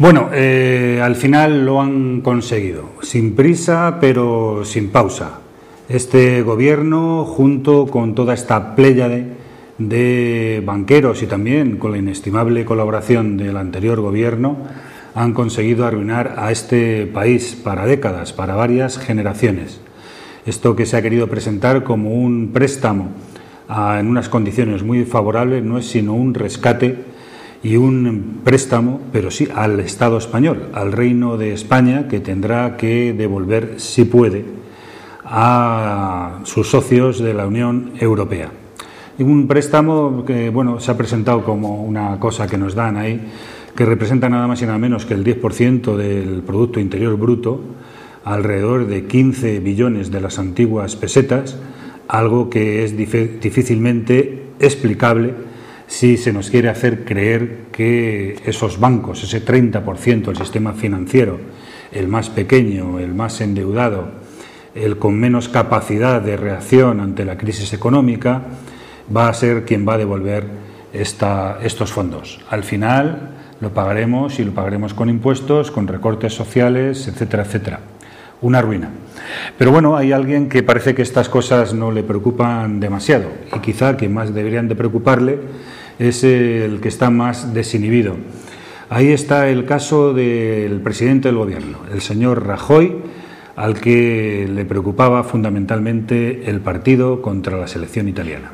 Bueno, al final lo han conseguido, sin prisa pero sin pausa. Este gobierno, junto con toda esta pléyade de banqueros y también con la inestimable colaboración del anterior gobierno, han conseguido arruinar a este país para décadas, para varias generaciones. Esto que se ha querido presentar como un préstamo en unas condiciones muy favorables no es sino un rescate y un préstamo, pero sí al Estado español, al Reino de España, que tendrá que devolver, si puede, a sus socios de la Unión Europea. Y un préstamo que, bueno, se ha presentado como una cosa que nos dan ahí, que representa nada más y nada menos que el 10% del Producto Interior Bruto, alrededor de 15 billones de las antiguas pesetas, algo que es difícilmente explicable si se nos quiere hacer creer que esos bancos, ese 30% del sistema financiero, el más pequeño, el más endeudado, el con menos capacidad de reacción ante la crisis económica, va a ser quien va a devolver estos fondos. Al final lo pagaremos y lo pagaremos con impuestos, con recortes sociales, etcétera, etcétera. Una ruina. Pero bueno, hay alguien que parece que estas cosas no le preocupan demasiado y quizá quien más deberían de preocuparle es el que está más desinhibido. Ahí está el caso del presidente del gobierno, el señor Rajoy, al que le preocupaba fundamentalmente el partido contra la selección italiana.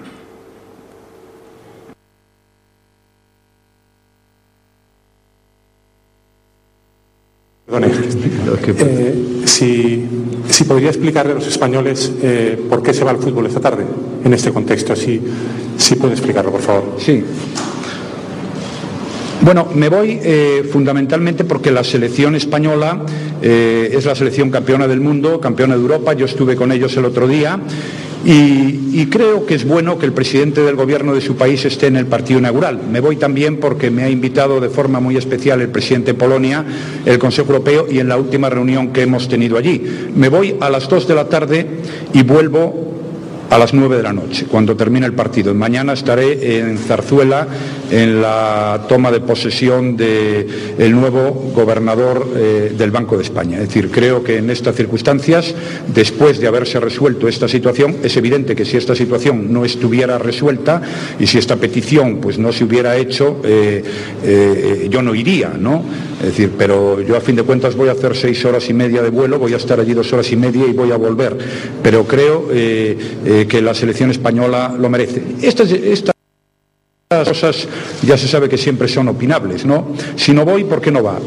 Si podría explicarle a los españoles por qué se va al fútbol esta tarde, en este contexto, si puede explicarlo, por favor. Sí. Bueno, me voy fundamentalmente porque la selección española es la selección campeona del mundo, campeona de Europa. Yo estuve con ellos el otro día y creo que es bueno que el presidente del gobierno de su país esté en el partido inaugural. Me voy también porque me ha invitado de forma muy especial el presidente de Polonia, el Consejo Europeo y en la última reunión que hemos tenido allí. Me voy a las 2 de la tarde y vuelvo a las 9 de la noche, cuando termine el partido. Mañana estaré en Zarzuela en la toma de posesión del nuevo gobernador del Banco de España. Es decir, creo que en estas circunstancias, después de haberse resuelto esta situación, es evidente que si esta situación no estuviera resuelta y si esta petición pues no se hubiera hecho, yo no iría, ¿no? Es decir, pero yo a fin de cuentas voy a hacer 6 horas y media de vuelo, voy a estar allí 2 horas y media y voy a volver. Pero creo que la selección española lo merece. Estas cosas ya se sabe que siempre son opinables, ¿no? Si no voy, ¿por qué no va?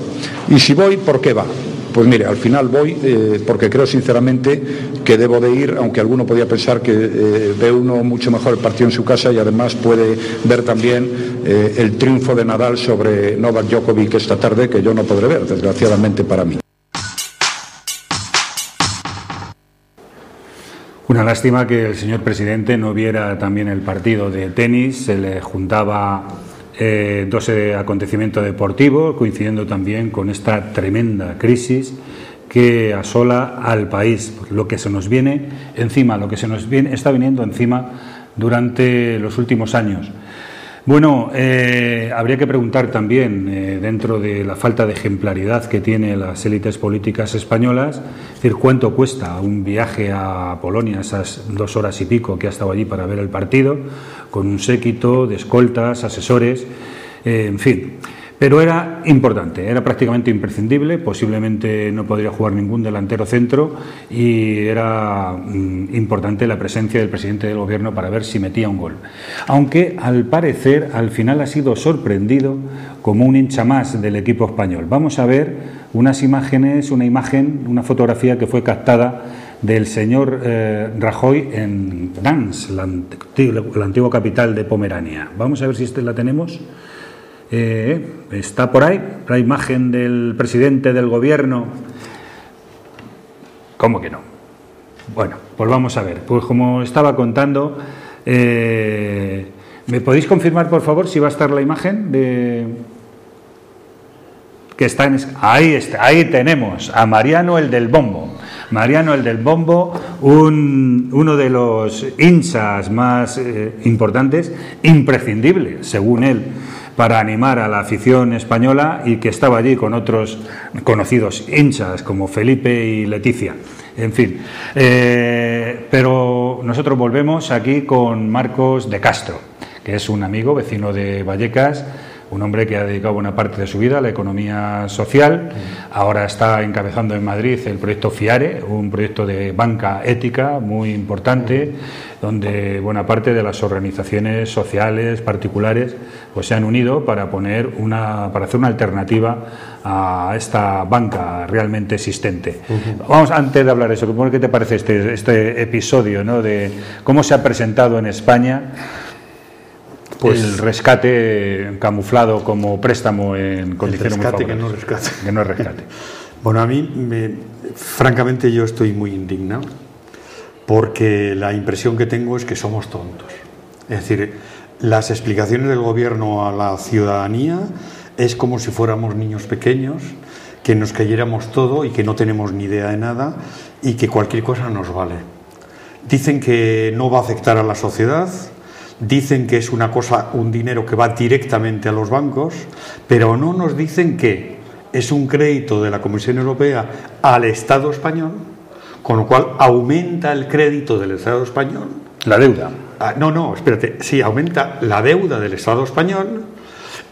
Y si voy, ¿por qué va? Pues mire, al final voy porque creo sinceramente que debo de ir, aunque alguno podía pensar que ve uno mucho mejor el partido en su casa y además puede ver también el triunfo de Nadal sobre Novak Djokovic esta tarde, que yo no podré ver, desgraciadamente para mí. Una lástima que el señor presidente no viera también el partido de tenis. Se le juntaba 2 acontecimientos deportivos, coincidiendo también con esta tremenda crisis que asola al país, lo que se nos viene encima, lo que se nos está viniendo encima durante los últimos años. Bueno, habría que preguntar también, dentro de la falta de ejemplaridad que tienen las élites políticas españolas, es decir, cuánto cuesta un viaje a Polonia, esas 2 horas y pico que ha estado allí para ver el partido, con un séquito de escoltas, asesores, en fin. Pero era importante, era prácticamente imprescindible, posiblemente no podría jugar ningún delantero centro y era importante la presencia del presidente del gobierno para ver si metía un gol. Aunque al parecer al final ha sido sorprendido como un hincha más del equipo español. Vamos a ver unas imágenes, una fotografía que fue captada del señor Rajoy en Gdansk, la antigua capital de Pomerania. Vamos a ver si la tenemos. Está por ahí la imagen del presidente del gobierno. ¿Cómo que no? Bueno, pues vamos a ver. Pues como estaba contando, ¿me podéis confirmar por favor si va a estar la imagen de que está en... Ahí está, ahí tenemos a Mariano el del Bombo. Mariano el del Bombo, uno de los hinchas más importantes, imprescindible, según él, para animar a la afición española y que estaba allí con otros conocidos hinchas como Felipe y Leticia. En fin, pero nosotros volvemos aquí con Marcos de Castro, que es un amigo, vecino de Vallecas, un hombre que ha dedicado buena parte de su vida a la economía social. Ahora está encabezando en Madrid el proyecto FIARE, un proyecto de banca ética muy importante, donde buena parte de las organizaciones sociales, particulares, pues se han unido para para hacer una alternativa a esta banca realmente existente. Vamos, antes de hablar de eso, ¿qué te parece este episodio, ¿no?, de cómo se ha presentado en España pues el rescate camuflado como préstamo en condiciones muy favorables? Que no es rescate. Bueno, a mí, francamente, yo estoy muy indignado, porque la impresión que tengo es que somos tontos. Es decir, las explicaciones del gobierno a la ciudadanía es como si fuéramos niños pequeños, que nos creyéramos todo y que no tenemos ni idea de nada y que cualquier cosa nos vale. Dicen que no va a afectar a la sociedad. Dicen que es un dinero que va directamente a los bancos, pero no nos dicen que es un crédito de la Comisión Europea al Estado español, con lo cual aumenta el crédito del Estado español. La deuda. Espérate. Sí, aumenta la deuda del Estado español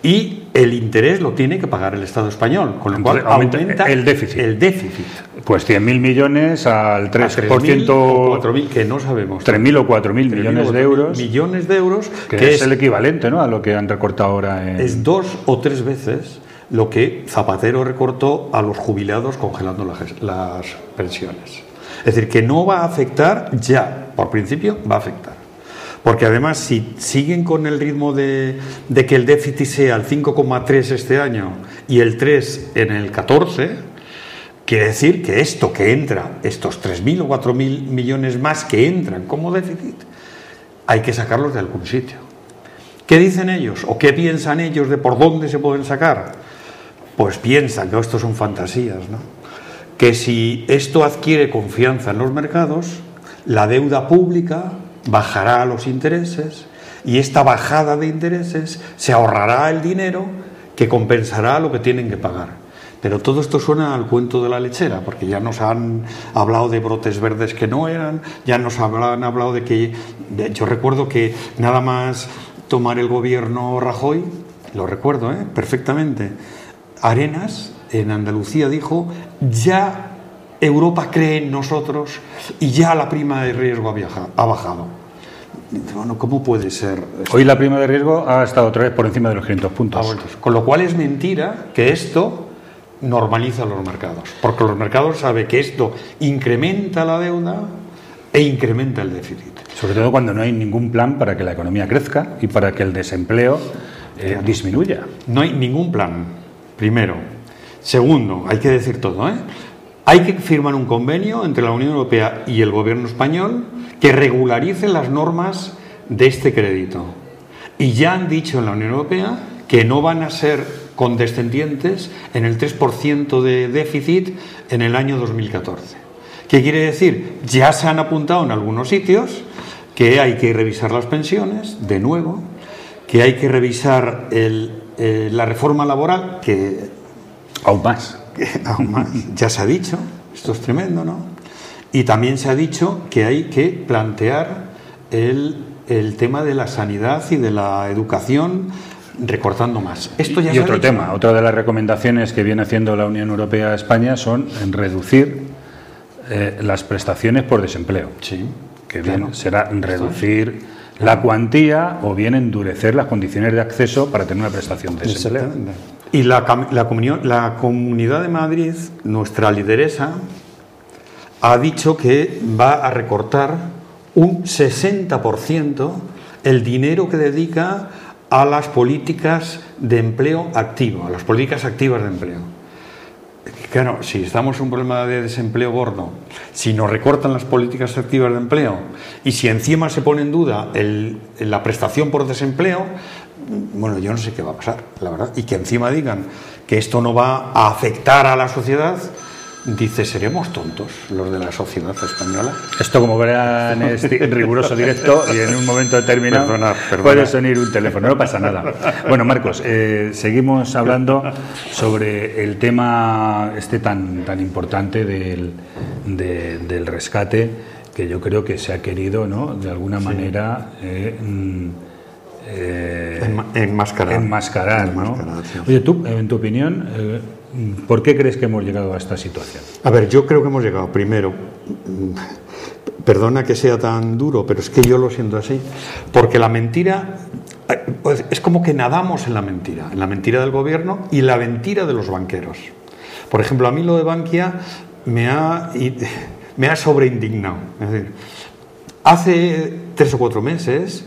y el interés lo tiene que pagar el Estado español, con lo cual aumenta el déficit. El déficit. Pues 100.000 millones al 3%. 3.000 o 4.000, que no sabemos. 3.000 o 4.000 millones de euros. Millones de euros. Que es el equivalente, ¿no?, a lo que han recortado ahora. Es 2 o 3 veces lo que Zapatero recortó a los jubilados congelando las pensiones. Es decir, que no va a afectar ya, por principio va a afectar. Porque además, si siguen con el ritmo de que el déficit sea el 5,3 este año y el 3 en el 14, quiere decir que esto que entra, estos 3.000 o 4.000 millones más que entran como déficit, hay que sacarlos de algún sitio. ¿Qué dicen ellos o qué piensan ellos de por dónde se pueden sacar? Pues piensan que esto son fantasías, ¿no? Que si esto adquiere confianza en los mercados, la deuda pública bajará los intereses y esta bajada de intereses se ahorrará el dinero que compensará lo que tienen que pagar. Pero todo esto suena al cuento de la lechera, porque ya nos han hablado de brotes verdes que no eran, ya nos han hablado de que... Yo recuerdo que nada más tomar el gobierno Rajoy, lo recuerdo perfectamente, Arenas en Andalucía dijo: ya Europa cree en nosotros y ya la prima de riesgo ha bajado. Bueno, ¿cómo puede ser? Hoy la prima de riesgo ha estado otra vez por encima de los 500 puntos. Con lo cual es mentira que esto normaliza los mercados, porque los mercados saben que esto incrementa la deuda e incrementa el déficit. Sobre todo cuando no hay ningún plan para que la economía crezca y para que el desempleo disminuya. No hay ningún plan, primero. Segundo, hay que decir todo, hay que firmar un convenio entre la Unión Europea y el gobierno español que regularice las normas de este crédito. Y ya han dicho en la Unión Europea que no van a ser condescendientes en el 3% de déficit en el año 2014. ¿Qué quiere decir? Ya se han apuntado en algunos sitios que hay que revisar las pensiones, de nuevo, que hay que revisar la reforma laboral, que... Aún más. Ya se ha dicho, esto es tremendo, ¿no? Y también se ha dicho que hay que plantear el tema de la sanidad y de la educación recortando más. Esto ya y otro tema, otra de las recomendaciones que viene haciendo la Unión Europea a España son reducir las prestaciones por desempleo. Sí, que bien será reducir la cuantía o bien endurecer las condiciones de acceso para tener una prestación de desempleo. Y la Comunidad de Madrid, nuestra lideresa, ha dicho que va a recortar un 60% el dinero que dedica a las políticas de empleo activo, a las políticas activas de empleo. Claro, si estamos en un problema de desempleo gordo, si nos recortan las políticas activas de empleo y si encima se pone en duda la prestación por desempleo, bueno, yo no sé qué va a pasar, la verdad. Y que encima digan que esto no va a afectar a la sociedad, dice, ¿seremos tontos los de la sociedad española? Esto, como verán, es riguroso directo y en un momento determinado puede sonar un teléfono, no pasa nada. Bueno, Marcos, seguimos hablando sobre el tema tan importante del rescate, que yo creo que se ha querido, ¿no?, de alguna manera enmascarar, ¿no? Sí. Oye, tú, en tu opinión, ¿por qué crees que hemos llegado a esta situación? A ver, yo creo que hemos llegado, primero, perdona que sea tan duro, pero es que yo lo siento así, porque la mentira, pues, es como que nadamos en la mentira del gobierno y la mentira de los banqueros. Por ejemplo, a mí lo de Bankia me ha sobreindignado. Es decir, hace 3 o 4 meses,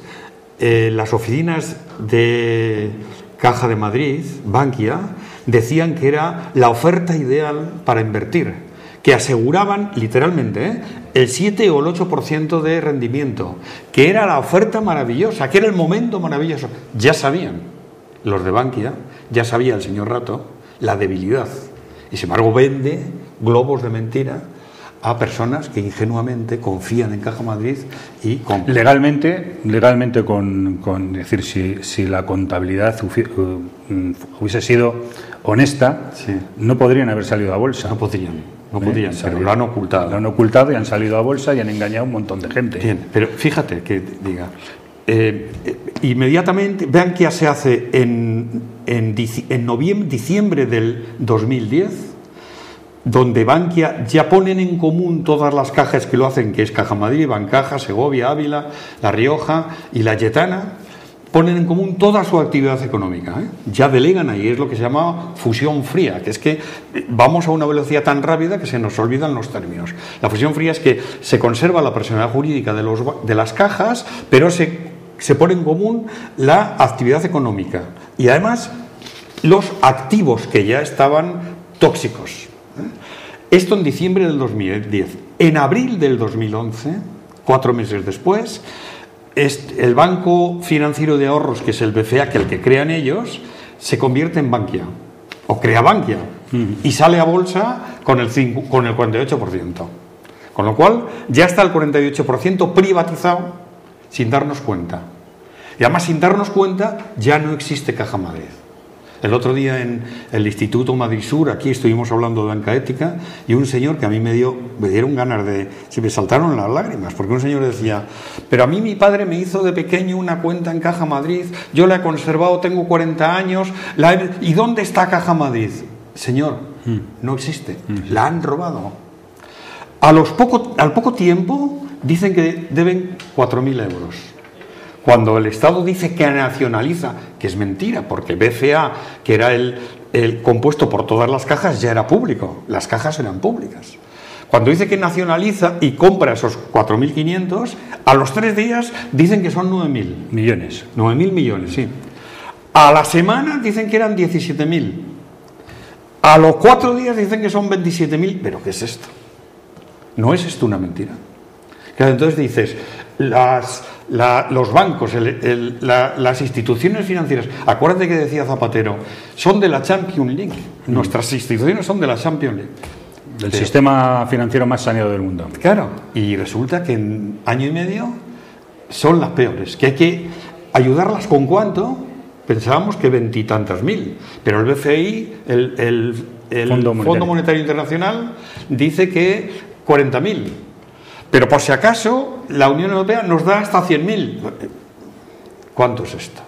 las oficinas de Caja de Madrid, Bankia, decían que era la oferta ideal para invertir, que aseguraban literalmente el 7 o el 8% de rendimiento, que era la oferta maravillosa, que era el momento maravilloso. Ya sabían los de Bankia, ya sabía el señor Rato la debilidad, y sin embargo vende globos de mentira a personas que ingenuamente confían en Caja Madrid y compran. Legalmente con decir, si la contabilidad hubiese sido honesta, sí, no podrían haber salido a bolsa. No podrían, pero lo han ocultado. Lo han ocultado y han salido a bolsa y han engañado a un montón de gente. Bien, pero fíjate que diga, inmediatamente, vean que se hace en diciembre del 2010, donde Bankia ya ponen en común todas las cajas que lo hacen, que es Caja Madrid, Bancaja, Segovia, Ávila, La Rioja y La Yetana, ponen en común toda su actividad económica, ya delegan ahí, es lo que se llama fusión fría, que es que vamos a una velocidad tan rápida que se nos olvidan los términos. La fusión fría es que se conserva la personalidad jurídica de las cajas, pero se pone en común la actividad económica y además los activos que ya estaban tóxicos. Esto en diciembre del 2010. En abril del 2011, 4 meses después, el Banco Financiero de Ahorros, que es el BCA, que el que crean ellos, se convierte en Bankia, o crea Bankia, y sale a bolsa con el 48%. Con lo cual, ya está el 48% privatizado sin darnos cuenta. Y además, sin darnos cuenta, ya no existe Caja Madrid. El otro día en el Instituto Madrid Sur, aquí estuvimos hablando de banca ética, y un señor que a mí me dieron ganas se me saltaron las lágrimas, porque un señor decía, pero a mí mi padre me hizo de pequeño una cuenta en Caja Madrid, yo la he conservado, tengo 40 años, ¿y dónde está Caja Madrid? Señor, no existe, la han robado. Al poco tiempo dicen que deben 4.000 euros. Cuando el Estado dice que nacionaliza, que es mentira, porque BCA, que era el compuesto por todas las cajas, ya era público, las cajas eran públicas. Cuando dice que nacionaliza y compra esos 4.500, a los 3 días dicen que son 9.000 millones. 9.000 millones, sí. A la semana dicen que eran 17.000. A los 4 días dicen que son 27.000. ¿Pero qué es esto? ¿No es esto una mentira? Claro, entonces dices, los bancos, las instituciones financieras, acuérdate que decía Zapatero, son de la Champions League. Nuestras instituciones son de la Champions League. El sistema financiero más saneado del mundo. Claro, y resulta que en año y medio son las peores, que hay que ayudarlas con cuánto. Pensábamos que 20 y tantas mil, pero el BCI, el Fondo Monetario Internacional, dice que 40.000. Pero por si acaso, la Unión Europea nos da hasta 100.000. ¿Cuánto es esto?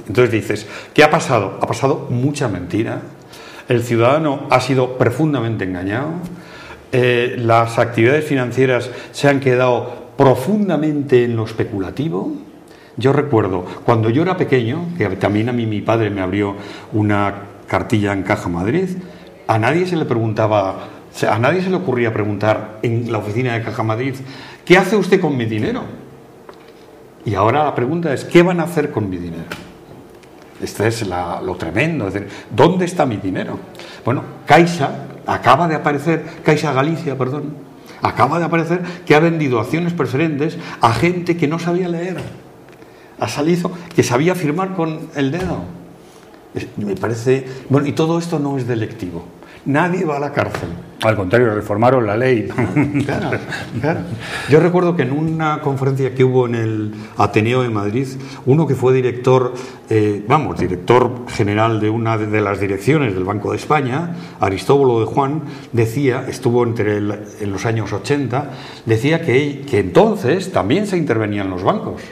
Entonces dices, ¿qué ha pasado? Ha pasado mucha mentira. El ciudadano ha sido profundamente engañado. Las actividades financieras se han quedado profundamente en lo especulativo. Yo recuerdo, cuando yo era pequeño, que también a mí mi padre me abrió una cartilla en Caja Madrid, a nadie se le ocurría preguntar en la oficina de Caja Madrid, ¿qué hace usted con mi dinero? Y ahora la pregunta es, ¿qué van a hacer con mi dinero? Este es lo tremendo, es decir, ¿dónde está mi dinero? Bueno, Caixa Galicia, acaba de aparecer que ha vendido acciones preferentes a gente que no sabía leer. Ha salido que sabía firmar con el dedo. Me parece... Bueno, y todo esto no es delictivo. nadie va a la cárcel. Al contrario, reformaron la ley. Claro, claro. Yo recuerdo que en una conferencia que hubo en el Ateneo de Madrid, uno que fue director general de una de las direcciones del Banco de España, Aristóbulo de Juan, decía, estuvo en los años 80, decía que entonces también se intervenían los bancos.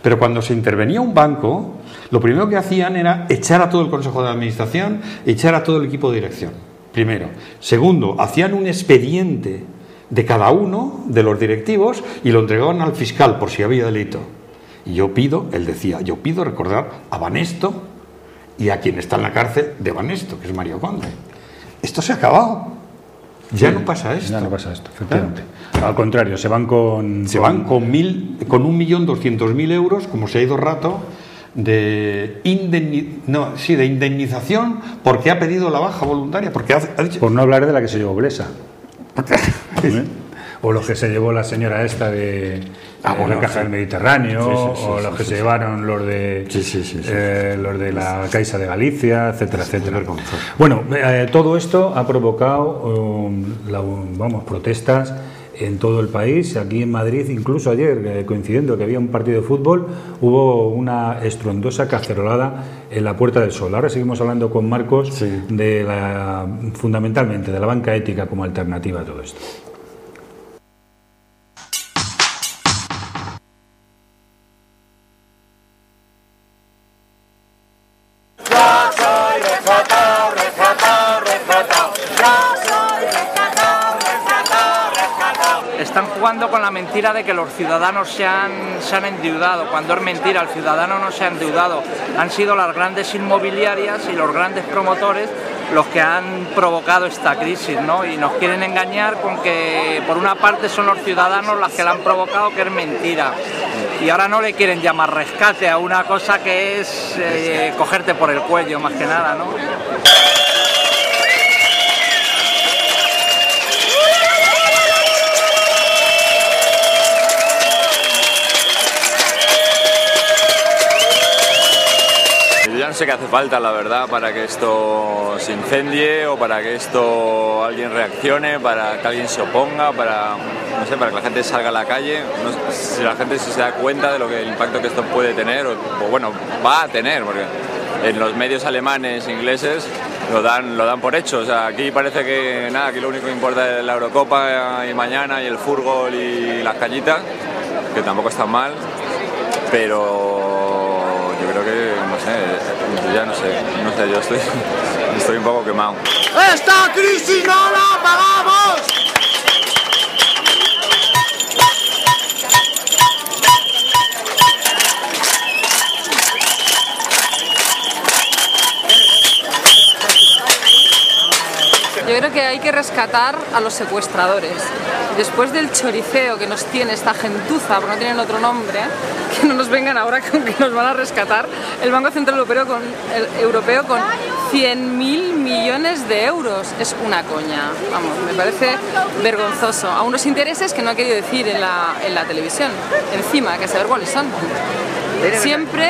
Pero cuando se intervenía un banco, lo primero que hacían era echar a todo el Consejo de Administración, echar a todo el equipo de dirección. Primero. Segundo, hacían un expediente de cada uno de los directivos y lo entregaban al fiscal por si había delito. Y él decía, yo pido recordar a Banesto y a quien está en la cárcel de Banesto, que es Mario Conde. Esto se ha acabado. Ya no pasa esto. Ya no pasa esto, efectivamente. Claro. Al contrario, se van con 1.200.000 euros, como se ha ido rato, de indemnización porque ha pedido la baja voluntaria, porque ha dicho... Por no hablar de la que se llevó Blesa. O los que se llevó la señora esta de la Caja del Mediterráneo, o los que se llevaron los de los de la Caixa de Galicia, etcétera, etcétera. Bueno, todo esto ha provocado protestas en todo el país. Aquí en Madrid, incluso ayer, coincidiendo que había un partido de fútbol, hubo una estruendosa cacerolada en la Puerta del Sol. Ahora seguimos hablando con Marcos fundamentalmente de la banca ética como alternativa a todo esto. Están jugando con la mentira de que los ciudadanos se han endeudado, cuando es mentira, el ciudadano no se ha endeudado. Han sido las grandes inmobiliarias y los grandes promotores los que han provocado esta crisis, ¿no? Y nos quieren engañar con que por una parte son los ciudadanos las que la han provocado, que es mentira. Y ahora no le quieren llamar rescate a una cosa que es cogerte por el cuello, más que nada, ¿no? Ya no sé qué hace falta, la verdad, para que esto se incendie o para que alguien reaccione, para que alguien se oponga, para que la gente salga a la calle. No sé si la gente se da cuenta de el impacto que esto puede tener, o bueno, va a tener, porque en los medios alemanes e ingleses lo dan por hecho. O sea, aquí parece que nada, aquí lo único que importa es la Eurocopa y mañana y el fútbol y las cañitas, que tampoco están mal, pero yo creo que, yo estoy un poco quemado. ¡Esta crisis no la pagamos! Yo creo que hay que rescatar a los secuestradores. Después del choriceo que nos tiene esta gentuza, porque no tienen otro nombre, que no nos vengan ahora con que nos van a rescatar, el Banco Central Europeo con 100.000 millones de euros. Es una coña, vamos, me parece vergonzoso. A unos intereses que no ha querido decir en la televisión, encima, que saber cuáles son. Siempre,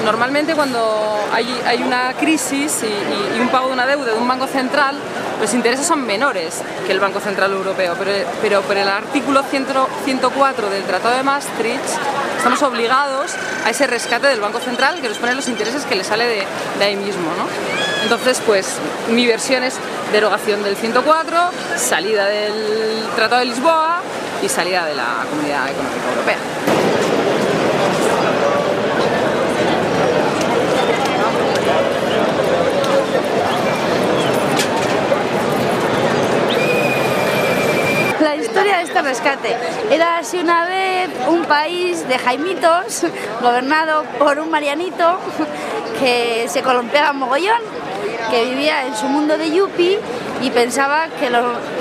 normalmente cuando hay una crisis y un pago de una deuda de un banco central, los intereses son menores que el Banco Central Europeo, pero por el artículo 104 del Tratado de Maastricht estamos obligados a ese rescate del Banco Central que nos pone los intereses que le sale de ahí mismo, ¿no? Entonces, pues mi versión es derogación del 104, salida del Tratado de Lisboa y salida de la Comunidad Económica Europea. La historia de este rescate era así una vez un país de jaimitos gobernado por un marianito que se columpiaba mogollón, que vivía en su mundo de yuppie y pensaba que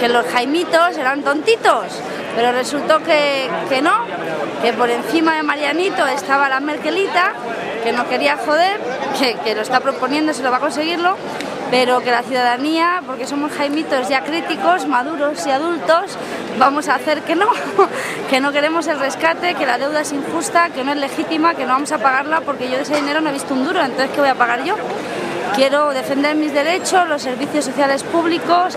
los jaimitos eran tontitos, pero resultó que no, que por encima de Marianito estaba la Merkelita, que no quería joder, que lo está proponiendo, se lo va a conseguirlo, pero que la ciudadanía, porque somos jaimitos ya críticos, maduros y adultos, vamos a hacer que no queremos el rescate, que la deuda es injusta, que no es legítima, que no vamos a pagarla porque yo de ese dinero no he visto un duro, entonces ¿qué voy a pagar yo? quiero defender mis derechos, los servicios sociales públicos,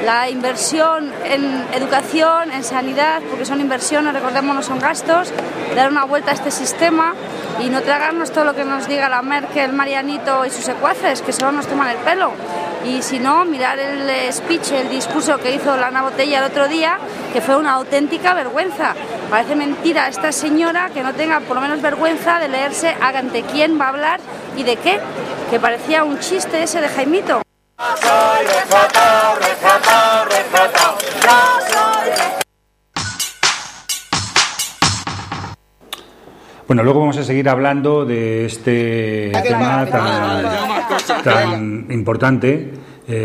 la inversión en educación, en sanidad, porque son inversiones, recordemos, no son gastos, dar una vuelta a este sistema y no tragarnos todo lo que nos diga la Merkel, Marianito y sus secuaces, que solo nos toman el pelo. Y si no, mirar el speech, el discurso que hizo Lana Botella el otro día, que fue una auténtica vergüenza. Parece mentira esta señora que no tenga por lo menos vergüenza de leerse ante quién va a hablar y de qué, que parecía un chiste ese de Jaimito. Bueno, luego vamos a seguir hablando de este tema tan importante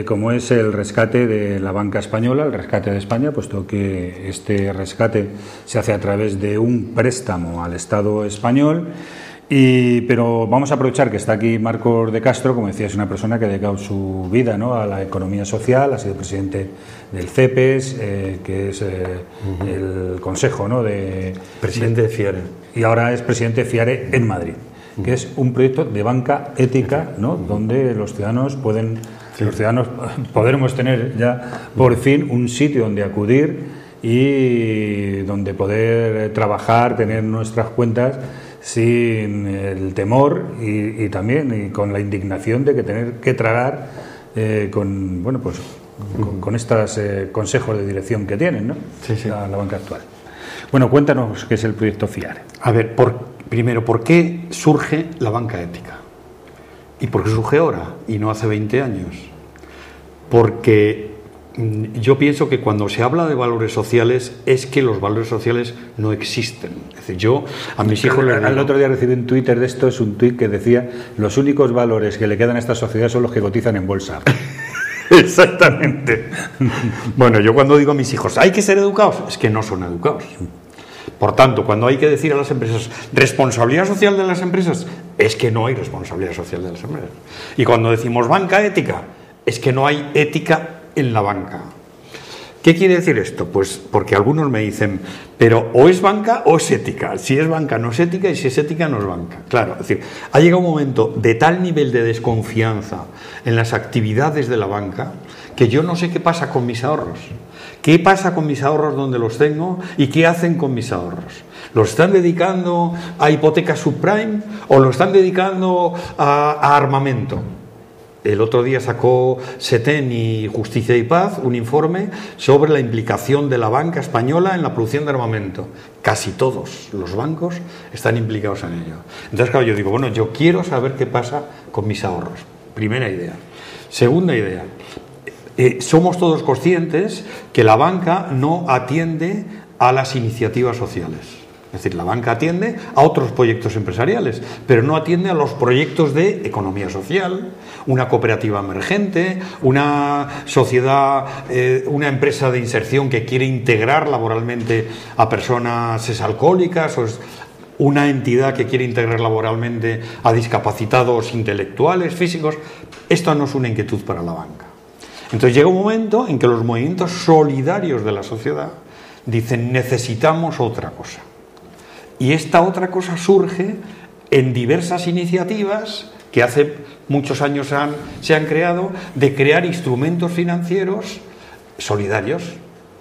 como es el rescate de la banca española, el rescate de España, puesto que este rescate se hace a través de un préstamo al Estado español. Pero vamos a aprovechar que está aquí Marcos de Castro, como decía, es una persona que ha dedicado su vida, ¿no?, a la economía social, ha sido presidente del CEPES, que es el consejo, ¿no?, presidente de FIARE. Y ahora es presidente de FIARE en Madrid, que es un proyecto de banca ética, ¿no?, donde los ciudadanos podremos tener ya por fin un sitio donde acudir y donde poder trabajar, tener nuestras cuentas sin el temor y también con la indignación de que tener que tragar con estos consejos de dirección que tienen, ¿no? Sí, sí. La banca actual. Bueno, cuéntanos qué es el proyecto FIARE. A ver, primero, ¿por qué surge la banca ética? ¿Y por qué surge ahora y no hace 20 años? Porque yo pienso que cuando se habla de valores sociales es que los valores sociales no existen. Es decir, yo a mis hijos les digo... El otro día recibí un Twitter de esto, es un tuit que decía: los únicos valores que le quedan a esta sociedad son los que cotizan en bolsa. Exactamente. Bueno, yo cuando digo a mis hijos, hay que ser educados, es que no son educados. Por tanto, cuando hay que decir a las empresas responsabilidad social de las empresas, es que no hay responsabilidad social de las empresas. Y cuando decimos banca ética, es que no hay ética en la banca. ¿Qué quiere decir esto? Pues porque algunos me dicen, pero o es banca o es ética. Si es banca no es ética y si es ética no es banca. Claro, es decir, ha llegado un momento de tal nivel de desconfianza en las actividades de la banca que yo no sé qué pasa con mis ahorros. ¿Qué pasa con mis ahorros donde los tengo y qué hacen con mis ahorros? ¿Los están dedicando a hipotecas subprime o los están dedicando a armamento? El otro día sacó SETEN y Justicia y Paz un informe sobre la implicación de la banca española en la producción de armamento. Casi todos los bancos están implicados en ello. Entonces, claro, yo digo, bueno, yo quiero saber qué pasa con mis ahorros. Primera idea. Segunda idea. Somos todos conscientes que la banca no atiende a las iniciativas sociales. Es decir, la banca atiende a otros proyectos empresariales, pero no atiende a los proyectos de economía social, una cooperativa emergente, una sociedad, una empresa de inserción que quiere integrar laboralmente a personas exalcohólicas, o una entidad que quiere integrar laboralmente a discapacitados intelectuales, físicos. Esto no es una inquietud para la banca. Entonces llega un momento en que los movimientos solidarios de la sociedad dicen: necesitamos otra cosa. Y esta otra cosa surge en diversas iniciativas que hace muchos años se han creado, de crear instrumentos financieros solidarios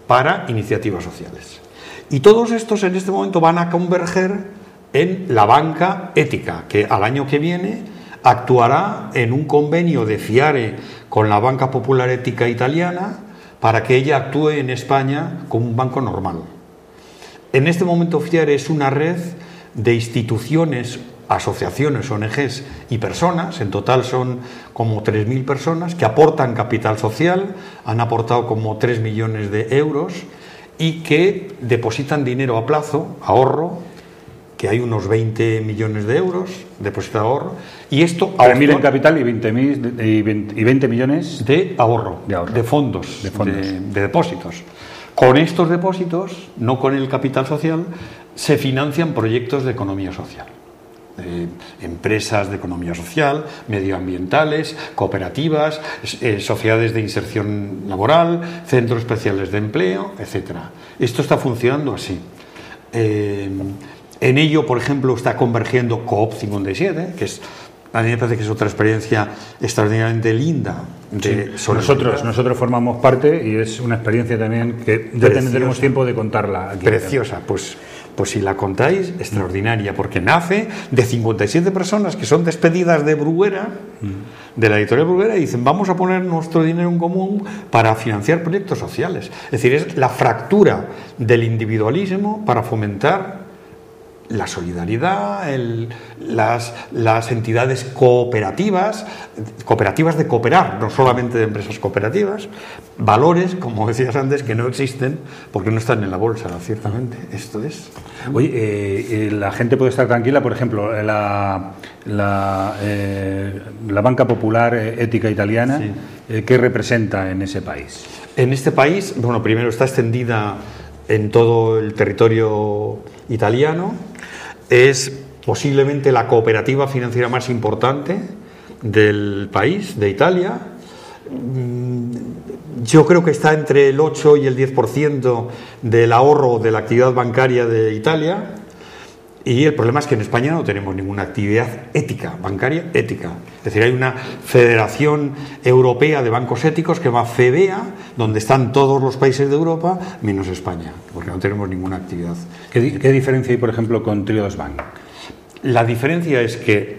para iniciativas sociales. Y todos estos en este momento van a converger en la banca ética, que al año que viene actuará en un convenio de FIARE con la Banca Popular Ética Italiana para que ella actúe en España como un banco normal. En este momento FIARE es una red de instituciones, asociaciones, ONGs y personas, en total son como 3.000 personas que aportan capital social, han aportado como 3 millones de euros y que depositan dinero a plazo, ahorro, que hay unos 20 millones de euros depositado a ahorro, y esto... 3.000 en capital y 20 millones de ahorro, de fondos, de depósitos. Con estos depósitos, no con el capital social, se financian proyectos de economía social. Empresas de economía social, medioambientales, cooperativas, sociedades de inserción laboral, centros especiales de empleo, etc. Esto está funcionando así. En ello, por ejemplo, está convergiendo COOP 57, que es A mí me parece que es otra experiencia extraordinariamente linda. Nosotros formamos parte y es una experiencia también que ya tendremos tiempo de contarla aquí. Preciosa, pues si la contáis, extraordinaria, porque nace de 57 personas que son despedidas de Bruguera, de la editorial Bruguera, y dicen, vamos a poner nuestro dinero en común para financiar proyectos sociales. Es decir, es la fractura del individualismo para fomentar la solidaridad, las entidades cooperativas de cooperar, no solamente de empresas cooperativas, valores, como decías antes, que no existen porque no están en la bolsa, ciertamente. Esto es. Oye, la gente puede estar tranquila, por ejemplo, la Banca Popular Ética Italiana, sí. ¿Qué representa en ese país? En este país, bueno, primero está extendida en todo el territorio italiano. Es posiblemente la cooperativa financiera más importante del país, de Italia. Yo creo que está entre el 8 y el 10% del ahorro de la actividad bancaria de Italia. Y el problema es que en España no tenemos ninguna actividad ética, bancaria ética. Es decir, hay una Federación Europea de Bancos Éticos que se llama FEBEA, donde están todos los países de Europa, menos España, porque no tenemos ninguna actividad. ¿Qué diferencia hay, por ejemplo, con Triodos Bank? La diferencia es que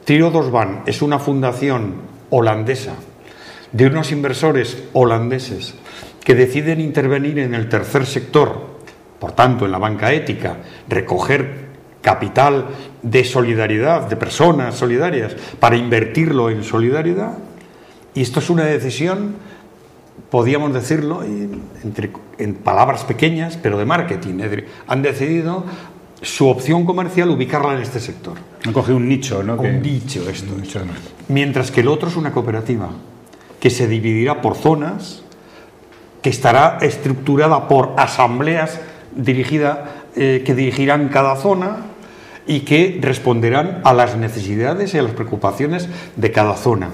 Triodos Bank es una fundación holandesa de unos inversores holandeses que deciden intervenir en el tercer sector, por tanto, en la banca ética, recoger capital de solidaridad, de personas solidarias, para invertirlo en solidaridad. Y esto es una decisión, podríamos decirlo, en palabras pequeñas, pero de marketing. Es decir, han decidido su opción comercial ubicarla en este sector. Han cogido un nicho, ¿no? Un nicho, esto. Mientras que el otro es una cooperativa que se dividirá por zonas, que estará estructurada por asambleas que dirigirán cada zona y que responderán a las necesidades y a las preocupaciones de cada zona.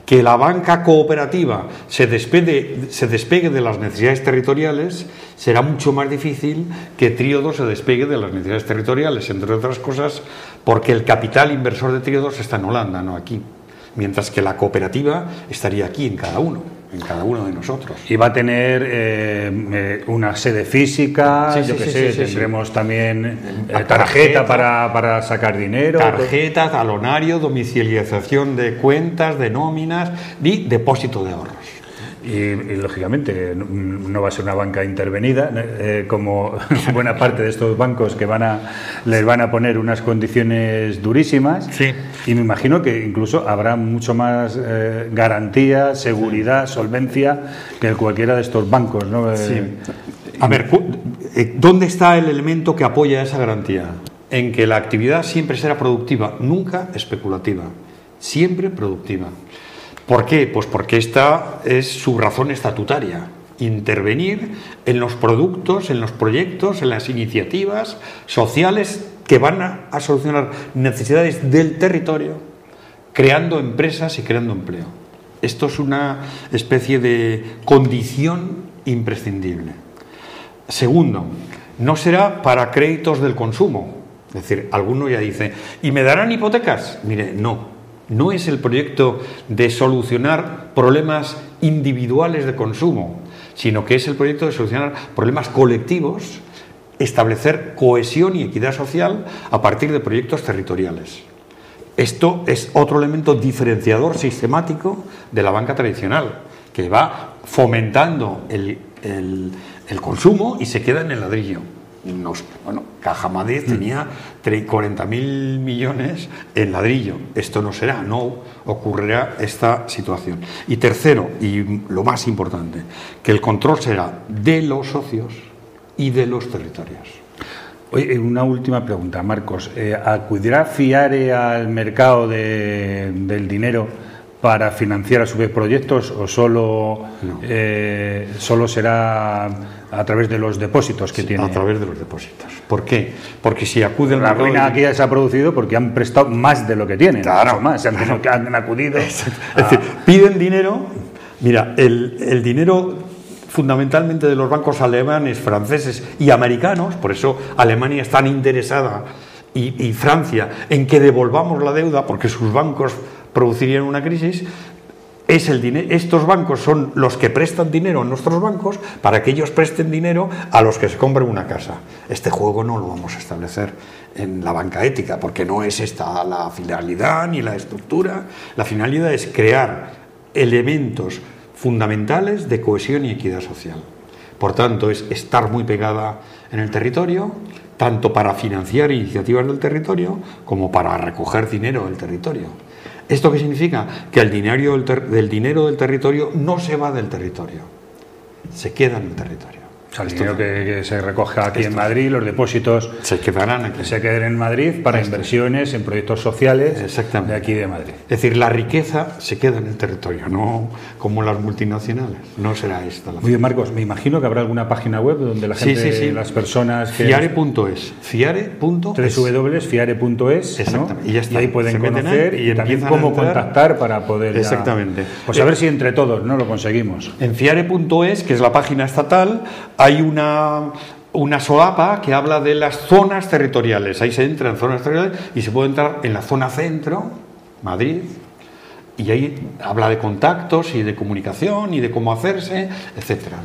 Que la banca cooperativa se despegue de las necesidades territoriales será mucho más difícil que Triodos se despegue de las necesidades territoriales, entre otras cosas porque el capital inversor de Triodos está en Holanda, no aquí, mientras que la cooperativa estaría aquí en cada uno de nosotros. Y va a tener una sede física, tendremos también tarjeta para sacar dinero. Tarjeta, talonario, domiciliación de cuentas, de nóminas y depósito de ahorros. Y lógicamente no va a ser una banca intervenida, como buena parte de estos bancos que les van a poner unas condiciones durísimas. Sí. Y me imagino que incluso habrá mucho más garantía, seguridad, solvencia que cualquiera de estos bancos, ¿no? Sí. A ver, ¿dónde está el elemento que apoya esa garantía? En que la actividad siempre será productiva, nunca especulativa, siempre productiva. ¿Por qué? Pues porque esta es su razón estatutaria, intervenir en los productos, en los proyectos, en las iniciativas sociales que van a solucionar necesidades del territorio, creando empresas y creando empleo. Esto es una especie de condición imprescindible. Segundo, no será para créditos del consumo. Es decir, alguno ya dice, ¿y me darán hipotecas? Mire, no es el proyecto de solucionar problemas individuales de consumo, sino que es el proyecto de solucionar problemas colectivos, establecer cohesión y equidad social a partir de proyectos territoriales. Esto es otro elemento diferenciador sistemático de la banca tradicional, que va fomentando el consumo y se queda en el ladrillo. Caja Madrid tenía 40.000 millones en ladrillo. Esto no será, no ocurrirá esta situación. Y tercero, y lo más importante, que el control será de los socios y de los territorios. Oye, una última pregunta, Marcos. ¿Acudirá FIARE al mercado del dinero para financiar a su vez proyectos o solo será a través de los depósitos que tiene? A través de los depósitos. ¿Por qué? Porque si acuden... La ruina aquí ya se ha producido porque han prestado más de lo que tienen. Claro. Más, han acudido. Es decir, piden dinero. Mira, el dinero fundamentalmente de los bancos alemanes, franceses y americanos, por eso Alemania es tan interesada y Francia en que devolvamos la deuda porque sus bancos producirían una crisis, es el dinero. Estos bancos son los que prestan dinero a nuestros bancos para que ellos presten dinero a los que se compren una casa. Este juego no lo vamos a establecer en la banca ética porque no es esta la finalidad ni la estructura. La finalidad es crear elementos fundamentales de cohesión y equidad social. Por tanto, es estar muy pegada en el territorio, tanto para financiar iniciativas del territorio como para recoger dinero del territorio. ¿Esto qué significa? Que el dinero del territorio no se va del territorio, se queda en el territorio. O sea, el dinero que se recoge aquí en Madrid, los depósitos se quedarán aquí. Se quedan en Madrid para inversiones en proyectos sociales de aquí de Madrid. Es decir, la riqueza se queda en el territorio, no como las multinacionales. No será esta la Muy bien, Marcos, me imagino que habrá alguna página web donde la gente, las personas... Fiare.es. www.fiare.es. Exactamente. ¿no? Y ya está. Y ahí pueden conocer y también cómo contactar para poder... Exactamente. Pues a ver si entre todos no lo conseguimos. En fiare.es, que es la página estatal, hay una solapa que habla de las zonas territoriales. Ahí se entra en zonas territoriales y se puede entrar en la zona centro, Madrid, y ahí habla de contactos y de comunicación y de cómo hacerse, etcétera.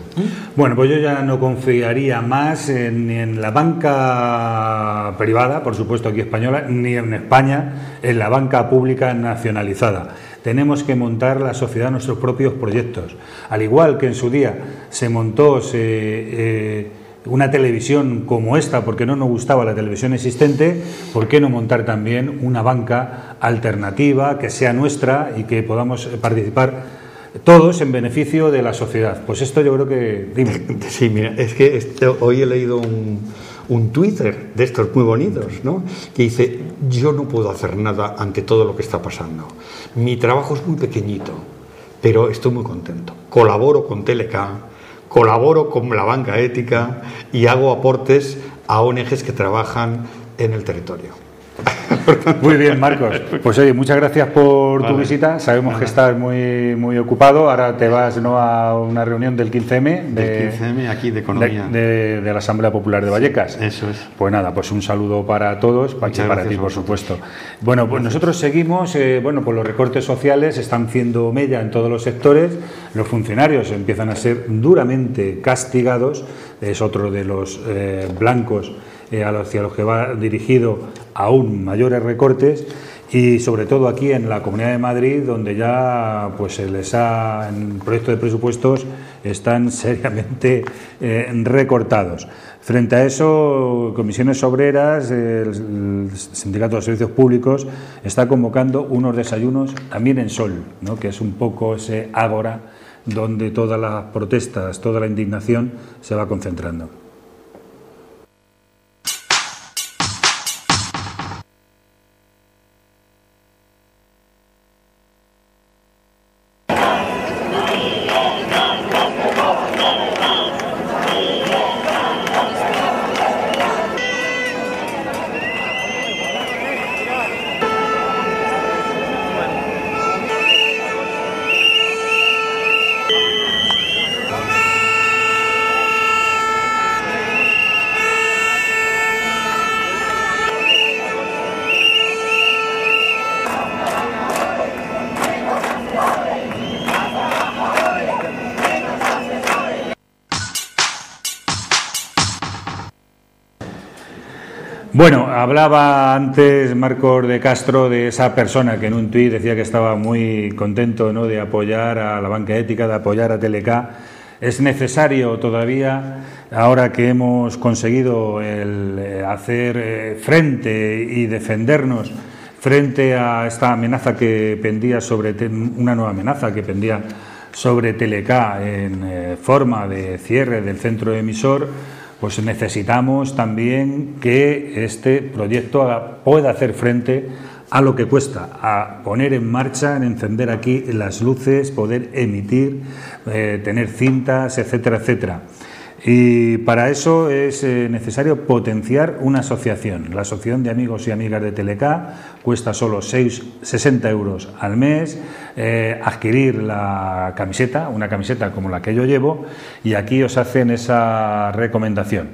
Bueno, pues yo ya no confiaría más ni en la banca privada, por supuesto aquí española, ni en España, en la banca pública nacionalizada. Tenemos que montar la sociedad nuestros propios proyectos. Al igual que en su día se montó una televisión como esta, porque no nos gustaba la televisión existente, ¿por qué no montar también una banca alternativa que sea nuestra y que podamos participar todos en beneficio de la sociedad? Pues esto yo creo que... Dime. Sí, mira, es que hoy he leído un Twitter de estos muy bonitos, ¿no? Que dice: yo no puedo hacer nada ante todo lo que está pasando. Mi trabajo es muy pequeñito, pero estoy muy contento. Colaboro con TLK, colaboro con la banca ética y hago aportes a ONGs que trabajan en el territorio. Muy bien, Marcos. Pues oye, muchas gracias por tu visita. Sabemos que estás muy ocupado. Ahora te vas a una reunión del 15M. Del 15M aquí de Economía. De la Asamblea Popular de Vallecas. Eso es. Pues nada, pues un saludo para todos, para ti, por supuesto. Bueno, pues nosotros seguimos, pues los recortes sociales están haciendo mella en todos los sectores. Los funcionarios empiezan a ser duramente castigados. Es otro de los blancos hacia los que va dirigido aún mayores recortes, y sobre todo aquí en la Comunidad de Madrid, donde ya pues en el proyecto de presupuestos están seriamente recortados. Frente a eso, Comisiones Obreras, el Sindicato de Servicios Públicos, está convocando unos desayunos también en Sol, ¿no? Que es un poco ese ágora donde todas las protestas, toda la indignación se va concentrando. Bueno, hablaba antes Marcos de Castro de esa persona que en un tuit decía que estaba muy contento, ¿no?, de apoyar a la banca ética, de apoyar a TLK. Es necesario todavía, ahora que hemos conseguido hacer frente y defendernos frente a esta amenaza que pendía una nueva amenaza que pendía sobre TLK en forma de cierre del centro emisor, pues necesitamos también que este proyecto pueda hacer frente a lo que cuesta, a poner en marcha, en encender aquí las luces, poder emitir, tener cintas, etcétera, etcétera. Y para eso es necesario potenciar una asociación. La Asociación de Amigos y Amigas de TLK cuesta solo 60 euros al mes, adquirir la camiseta, una camiseta como la que yo llevo, y aquí os hacen esa recomendación.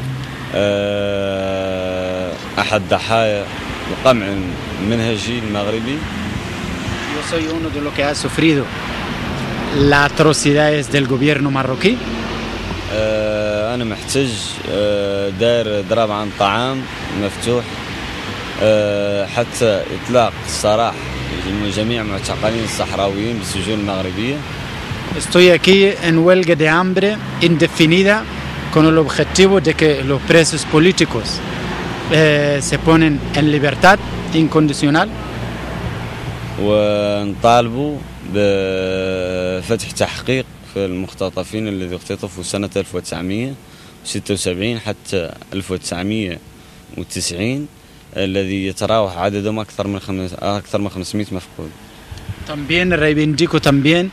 أحد ضحايا القمع المنهجي المغربي. Yo soy uno de los que ha sufrido las atrocidades del gobierno marroquí. أنا محتج داير ضرب عن طعام مفتوح حتى إطلاق السراح جميع معتقلين الصحراويين بالسجون المغربية. Estoy aquí en huelga de hambre indefinida con el objetivo de que los presos políticos se ponen en libertad incondicional. ونطالبوا بفتح تحقيق في المختطفين الذي اختطفوا سنة 1976 حتى 1990 الذي يتراوح عددهم أكثر من 500 مفقود. También reivindico también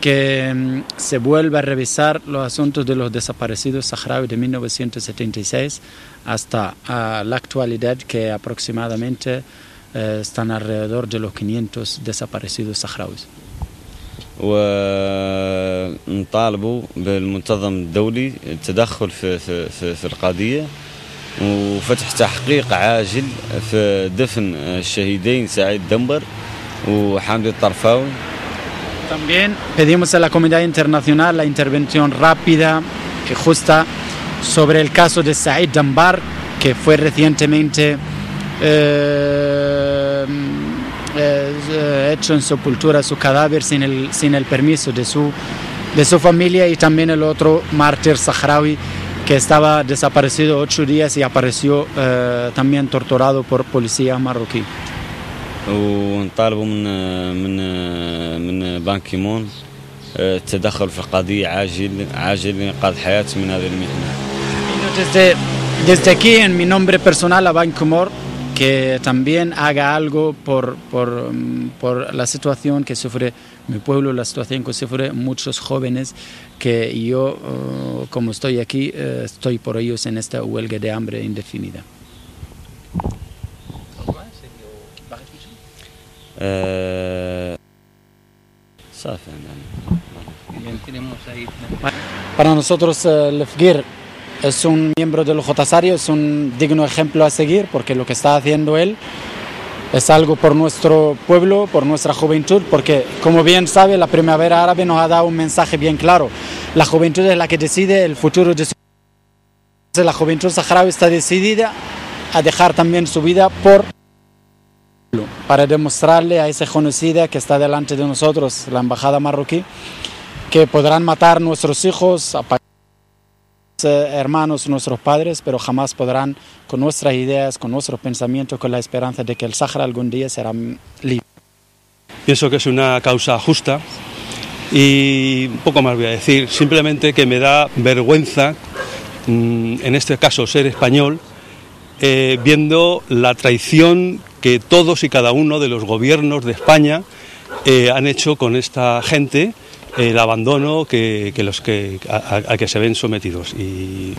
que se vuelva a revisar los asuntos de los desaparecidos saharauis de 1976 hasta la actualidad, que aproximadamente están alrededor de los 500 desaparecidos saharauis. ونطالبوا بالمنتظم الدولي التدخل في القضية وفتح تحقيق عاجل في دفن الشهيدين سعيد دنبر وحامد الطرفاوي. También pedimos a la comunidad internacional la intervención rápida y justa sobre el caso de Said Dambar, que fue recientemente hecho en sepultura su cadáver sin el permiso de su familia, y también el otro mártir saharaui que estaba desaparecido 8 días y apareció también torturado por policía marroquí. ونطالبوا من بان كيمون التدخل في القضية عاجل لإنقاذ حياة من هذه المحنة. Desde aquí, en mi nombre personal, a Ban Ki-moon, que también haga algo por la situación que sufre mi pueblo, la situación que sufre muchos jóvenes, que yo, como estoy aquí, estoy por ellos en esta huelga de hambre indefinida. Para nosotros, Lefgir es un miembro del Jotasario, es un digno ejemplo a seguir, porque lo que está haciendo él es algo por nuestro pueblo, por nuestra juventud, porque, como bien sabe, la primavera árabe nos ha dado un mensaje bien claro. La juventud es la que decide el futuro de su país. La juventud saharaui está decidida a dejar también su vida para demostrarle a ese genocida que está delante de nosotros, la embajada marroquí, que podrán matar nuestros hijos, hermanos, nuestros padres, pero jamás podrán, con nuestras ideas, con nuestros pensamientos, con la esperanza de que el Sáhara algún día será libre. Pienso que es una causa justa y poco más voy a decir, simplemente que me da vergüenza, en este caso ser español, viendo la traición que todos y cada uno de los gobiernos de España han hecho con esta gente, el abandono a que se ven sometidos.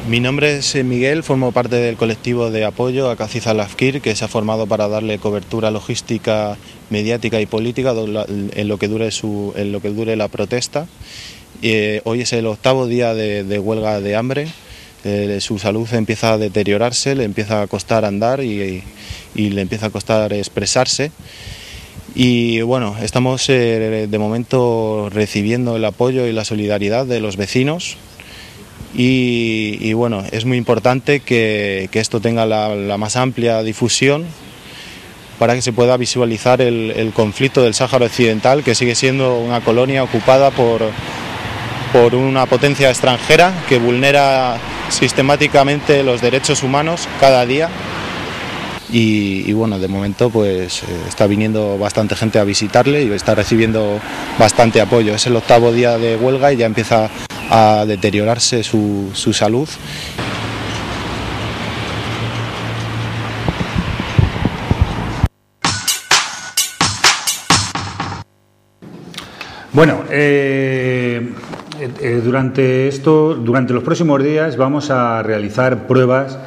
Mi nombre es Miguel, formo parte del colectivo de apoyo a Kaciza Lafkir, que se ha formado para darle cobertura logística, mediática y política en lo que dure la protesta. Hoy es el 8º día de huelga de hambre. Su salud empieza a deteriorarse, le empieza a costar andar y le empieza a costar expresarse. Y bueno, estamos de momento recibiendo el apoyo y la solidaridad de los vecinos y bueno, es muy importante que esto tenga la más amplia difusión para que se pueda visualizar el conflicto del Sáhara Occidental, que sigue siendo una colonia ocupada por una potencia extranjera que vulnera sistemáticamente los derechos humanos cada día. Y bueno, de momento pues está viniendo bastante gente a visitarle y está recibiendo bastante apoyo. Es el 8º día de huelga y ya empieza a deteriorarse su salud. Bueno, durante los próximos días vamos a realizar pruebas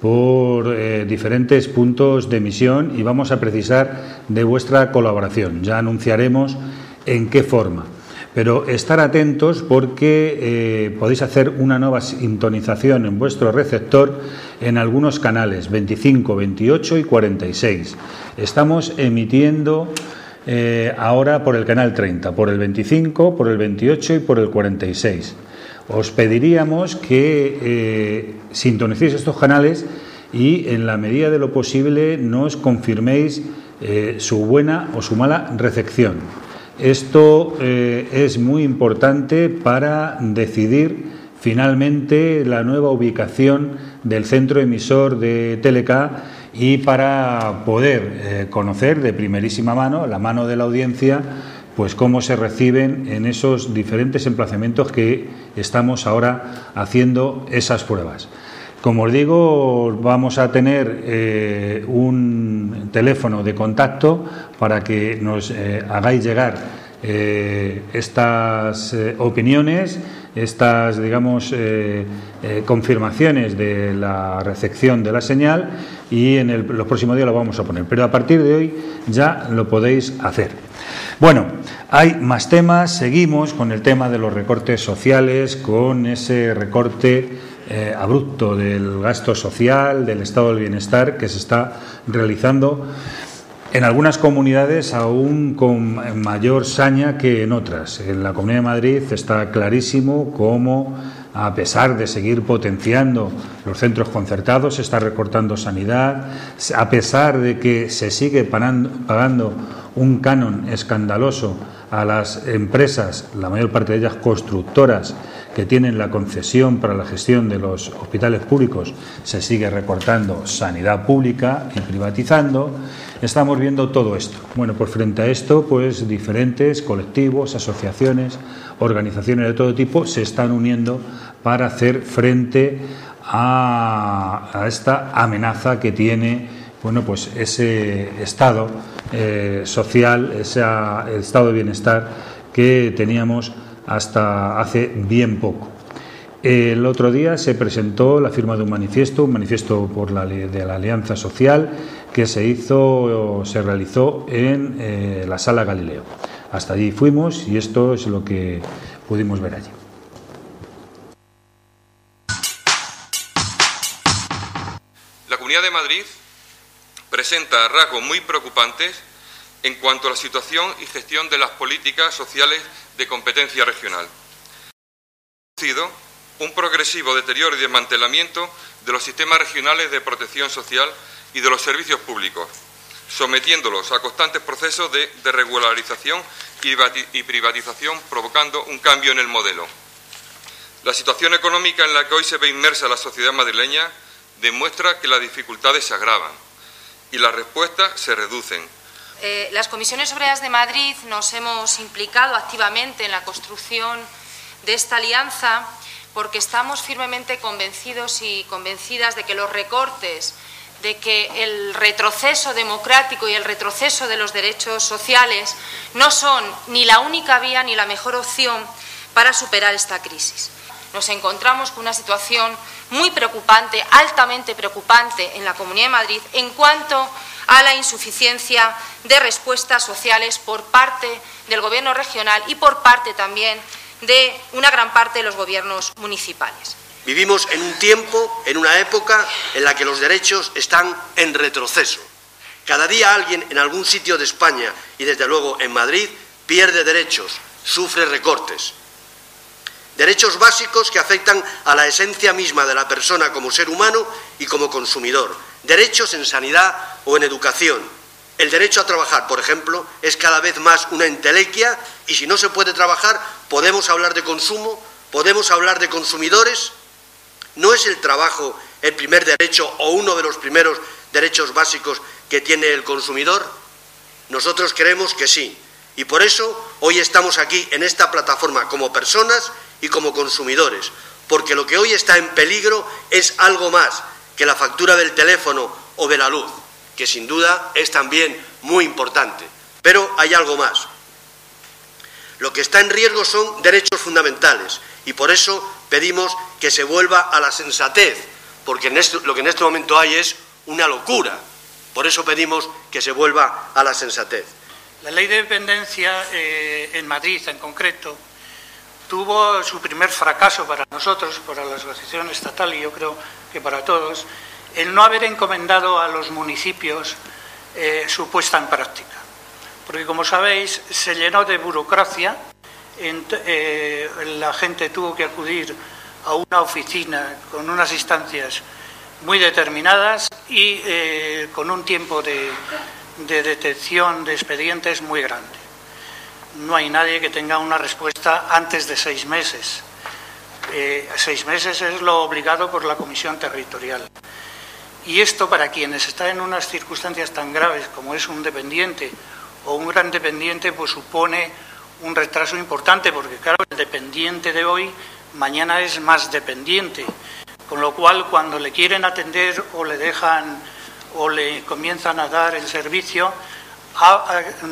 por diferentes puntos de emisión y vamos a precisar de vuestra colaboración. Ya anunciaremos en qué forma. Pero estar atentos porque podéis hacer una nueva sintonización en vuestro receptor en algunos canales, 25, 28 y 46. Estamos emitiendo ahora por el canal 30, por el 25, por el 28 y por el 46. Os pediríamos que sintonicéis estos canales y en la medida de lo posible nos confirméis su buena o su mala recepción. Esto es muy importante para decidir finalmente la nueva ubicación del centro emisor de Teleca y para poder conocer de primerísima mano, la mano de la audiencia, pues cómo se reciben en esos diferentes emplazamientos que estamos ahora haciendo esas pruebas. Como os digo, vamos a tener un teléfono de contacto para que nos hagáis llegar estas opiniones, estas, digamos, confirmaciones de la recepción de la señal y en los próximos días lo vamos a poner. Pero a partir de hoy ya lo podéis hacer. Bueno, hay más temas. Seguimos con el tema de los recortes sociales, con ese recorte abrupto del gasto social, del estado del bienestar que se está realizando en algunas comunidades aún con mayor saña que en otras. En la Comunidad de Madrid está clarísimo cómo, a pesar de seguir potenciando los centros concertados, se está recortando sanidad, a pesar de que se sigue pagando un canon escandaloso a las empresas, la mayor parte de ellas constructoras, que tienen la concesión para la gestión de los hospitales públicos, se sigue recortando sanidad pública y privatizando. Estamos viendo todo esto. Bueno, pues frente a esto, pues diferentes colectivos, asociaciones, organizaciones de todo tipo se están uniendo para hacer frente a esta amenaza que tiene, bueno, pues ese estado social, ese estado de bienestar que teníamos hasta hace bien poco. El otro día se presentó la firma de un manifiesto de la Alianza Social que se realizó en la Sala Galileo. Hasta allí fuimos y esto es lo que pudimos ver allí. La Comunidad de Madrid presenta rasgos muy preocupantes en cuanto a la situación y gestión de las políticas sociales de competencia regional. Ha producido un progresivo deterioro y desmantelamiento de los sistemas regionales de protección social y de los servicios públicos, sometiéndolos a constantes procesos de desregularización y privatización, provocando un cambio en el modelo. La situación económica en la que hoy se ve inmersa la sociedad madrileña demuestra que las dificultades se agravan y las respuestas se reducen. Las Comisiones Obreras de Madrid nos hemos implicado activamente en la construcción de esta alianza porque estamos firmemente convencidos y convencidas de que los recortes, de que el retroceso democrático y el retroceso de los derechos sociales no son ni la única vía ni la mejor opción para superar esta crisis. Nos encontramos con una situación muy preocupante, altamente preocupante en la Comunidad de Madrid en cuanto a la insuficiencia de respuestas sociales por parte del Gobierno regional y por parte también de una gran parte de los gobiernos municipales. Vivimos en un tiempo, en una época en la que los derechos están en retroceso. Cada día alguien en algún sitio de España y desde luego en Madrid pierde derechos, sufre recortes. Derechos básicos que afectan a la esencia misma de la persona como ser humano y como consumidor. Derechos en sanidad o en educación. El derecho a trabajar, por ejemplo, es cada vez más una entelequia y si no se puede trabajar, ¿podemos hablar de consumo? ¿Podemos hablar de consumidores? ¿No es el trabajo el primer derecho o uno de los primeros derechos básicos que tiene el consumidor? Nosotros creemos que sí. Y por eso hoy estamos aquí en esta plataforma como personas y como consumidores, porque lo que hoy está en peligro es algo más que la factura del teléfono o de la luz, que sin duda es también muy importante. Pero hay algo más. Lo que está en riesgo son derechos fundamentales y por eso pedimos que se vuelva a la sensatez, porque lo que en este momento hay es una locura. Por eso pedimos que se vuelva a la sensatez. La ley de dependencia en Madrid, en concreto, tuvo su primer fracaso para nosotros, para la asociación estatal y yo creo que para todos, el no haber encomendado a los municipios su puesta en práctica. Porque, como sabéis, se llenó de burocracia, la gente tuvo que acudir a una oficina con unas instancias muy determinadas y con un tiempo de detección de expedientes muy grande. No hay nadie que tenga una respuesta antes de 6 meses. 6 meses es lo obligado por la Comisión Territorial. Y esto, para quienes están en unas circunstancias tan graves como es un dependiente o un gran dependiente, pues supone un retraso importante, porque claro, el dependiente de hoy mañana es más dependiente, con lo cual cuando le quieren atender o le dejan o le comienzan a dar el servicio,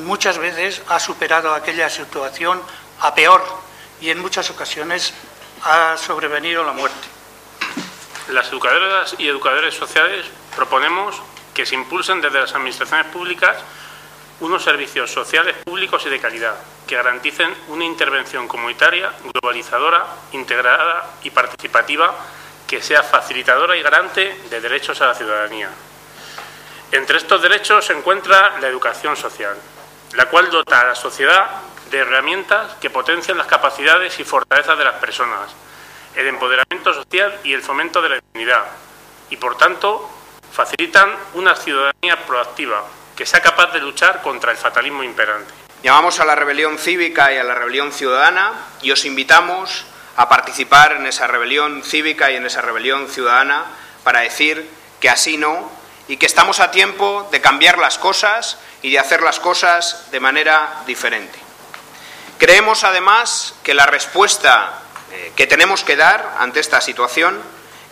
muchas veces ha superado aquella situación a peor y en muchas ocasiones ha sobrevenido la muerte. Las educadoras y educadores sociales proponemos que se impulsen desde las administraciones públicas unos servicios sociales públicos y de calidad que garanticen una intervención comunitaria, globalizadora, integrada y participativa que sea facilitadora y garante de derechos a la ciudadanía. Entre estos derechos se encuentra la educación social, la cual dota a la sociedad de herramientas que potencian las capacidades y fortalezas de las personas, el empoderamiento social y el fomento de la dignidad, y por tanto facilitan una ciudadanía proactiva que sea capaz de luchar contra el fatalismo imperante. Llamamos a la rebelión cívica y a la rebelión ciudadana y os invitamos a participar en esa rebelión cívica y en esa rebelión ciudadana para decir que así no y que estamos a tiempo de cambiar las cosas y de hacer las cosas de manera diferente. Creemos además que la respuesta que tenemos que dar ante esta situación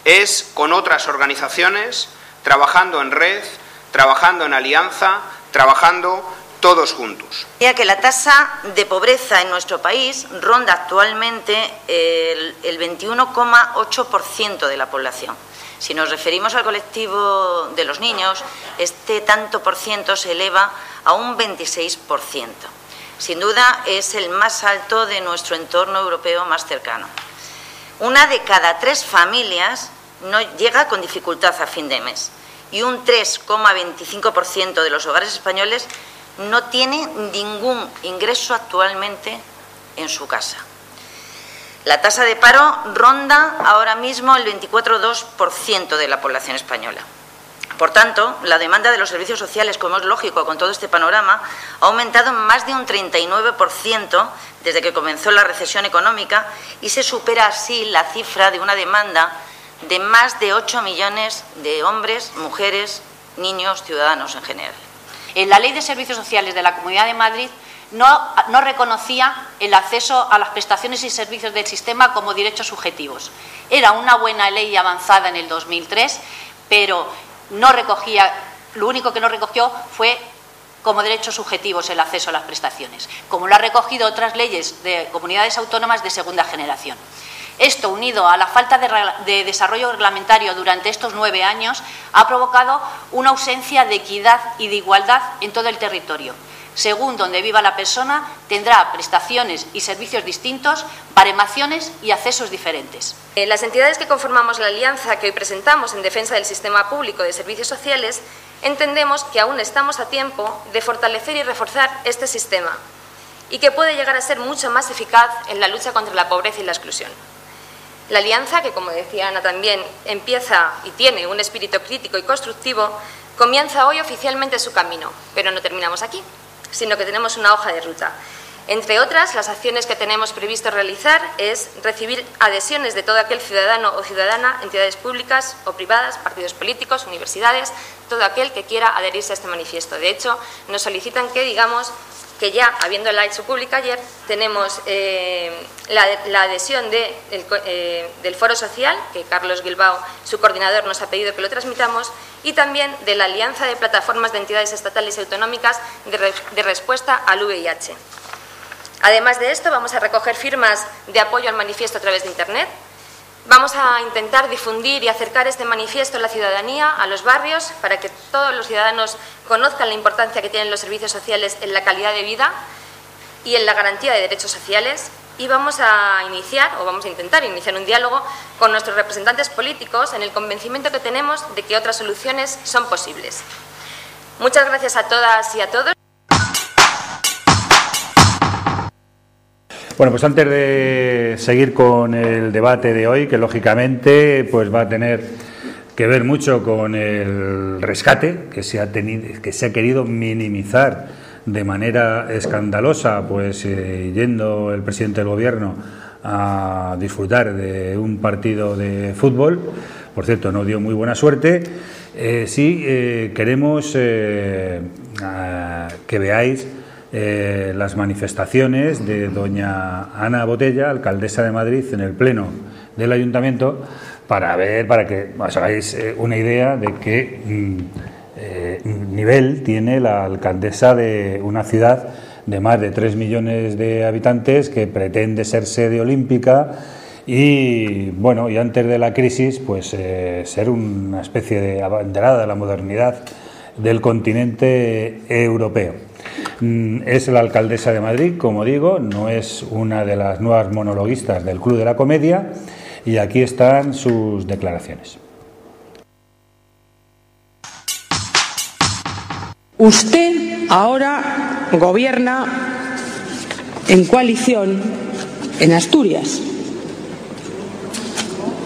es con otras organizaciones, trabajando en red, trabajando en alianza, trabajando todos juntos. Que la tasa de pobreza en nuestro país ronda actualmente el 21,8% de la población. Si nos referimos al colectivo de los niños, este tanto por ciento se eleva a un 26%. Sin duda es el más alto de nuestro entorno europeo más cercano. 1 de cada 3 familias no llega con dificultad a fin de mes y un 3,25% de los hogares españoles no tiene ningún ingreso actualmente en su casa. La tasa de paro ronda ahora mismo el 24,2% de la población española. Por tanto, la demanda de los servicios sociales, como es lógico con todo este panorama, ha aumentado en más de un 39% desde que comenzó la recesión económica y se supera así la cifra de una demanda de más de 8 millones de hombres, mujeres, niños, ciudadanos en general. La Ley de Servicios Sociales de la Comunidad de Madrid no reconocía el acceso a las prestaciones y servicios del sistema como derechos subjetivos. Era una buena ley avanzada en el 2003, pero lo único que no recogió fue como derechos subjetivos el acceso a las prestaciones, como lo han recogido otras leyes de comunidades autónomas de segunda generación. Esto, unido a la falta de desarrollo reglamentario durante estos 9 años, ha provocado una ausencia de equidad y de igualdad en todo el territorio. Según donde viva la persona, tendrá prestaciones y servicios distintos, baremaciones y accesos diferentes. Las entidades que conformamos la alianza que hoy presentamos en defensa del sistema público de servicios sociales entendemos que aún estamos a tiempo de fortalecer y reforzar este sistema y que puede llegar a ser mucho más eficaz en la lucha contra la pobreza y la exclusión. La alianza, que como decía Ana también, empieza y tiene un espíritu crítico y constructivo, comienza hoy oficialmente su camino, pero no terminamos aquí, sino que tenemos una hoja de ruta. Entre otras, las acciones que tenemos previsto realizar es recibir adhesiones de todo aquel ciudadano o ciudadana, entidades públicas o privadas, partidos políticos, universidades, todo aquel que quiera adherirse a este manifiesto. De hecho, nos solicitan que digamos que ya, habiéndola hecho pública ayer, tenemos la adhesión del Foro Social, que Carlos Bilbao, su coordinador, nos ha pedido que lo transmitamos, y también de la Alianza de Plataformas de Entidades Estatales y Autonómicas de Respuesta al VIH. Además de esto, vamos a recoger firmas de apoyo al manifiesto a través de Internet Vamos a intentar difundir y acercar este manifiesto a la ciudadanía, a los barrios, para que todos los ciudadanos conozcan la importancia que tienen los servicios sociales en la calidad de vida y en la garantía de derechos sociales. Y vamos a intentar iniciar un diálogo con nuestros representantes políticos en el convencimiento que tenemos de que otras soluciones son posibles. Muchas gracias a todas y a todos. Bueno, pues antes de seguir con el debate de hoy, que lógicamente pues va a tener que ver mucho con el rescate que se ha querido minimizar de manera escandalosa, pues yendo el presidente del Gobierno a disfrutar de un partido de fútbol. Por cierto, no dio muy buena suerte. Queremos que veáis las manifestaciones de doña Ana Botella, alcaldesa de Madrid, en el pleno del Ayuntamiento, para que os hagáis una idea de qué nivel tiene la alcaldesa de una ciudad de más de 3 millones de habitantes que pretende ser sede olímpica y antes de la crisis pues ser una especie de abanderada de la modernidad del continente europeo. Es la alcaldesa de Madrid, como digo, no es una de las nuevas monologuistas del Club de la Comedia, y aquí están sus declaraciones. Usted ahora gobierna en coalición en Asturias.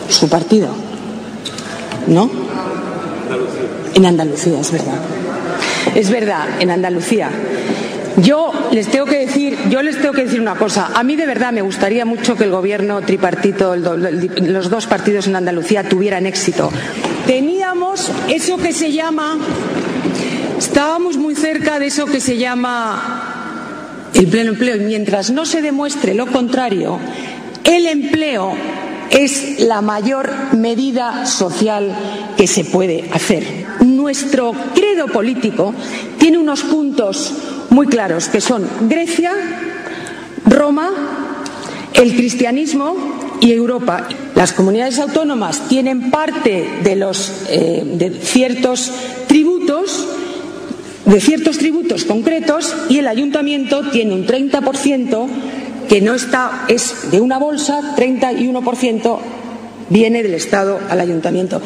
Su partido, ¿no? En Andalucía, es verdad. Es verdad, en Andalucía. Yo les tengo que decir una cosa. A mí de verdad me gustaría mucho que el gobierno tripartito, los dos partidos en Andalucía tuvieran éxito. Teníamos eso que se llama, estábamos muy cerca de eso que se llama el pleno empleo, y mientras no se demuestre lo contrario, el empleo es la mayor medida social que se puede hacer. Nuestro credo político tiene unos puntos muy claros, que son Grecia, Roma, el cristianismo y Europa. Las comunidades autónomas tienen parte de ciertos tributos concretos, y el ayuntamiento tiene un 30% que no está, es de una bolsa, 31% viene del Estado al ayuntamiento.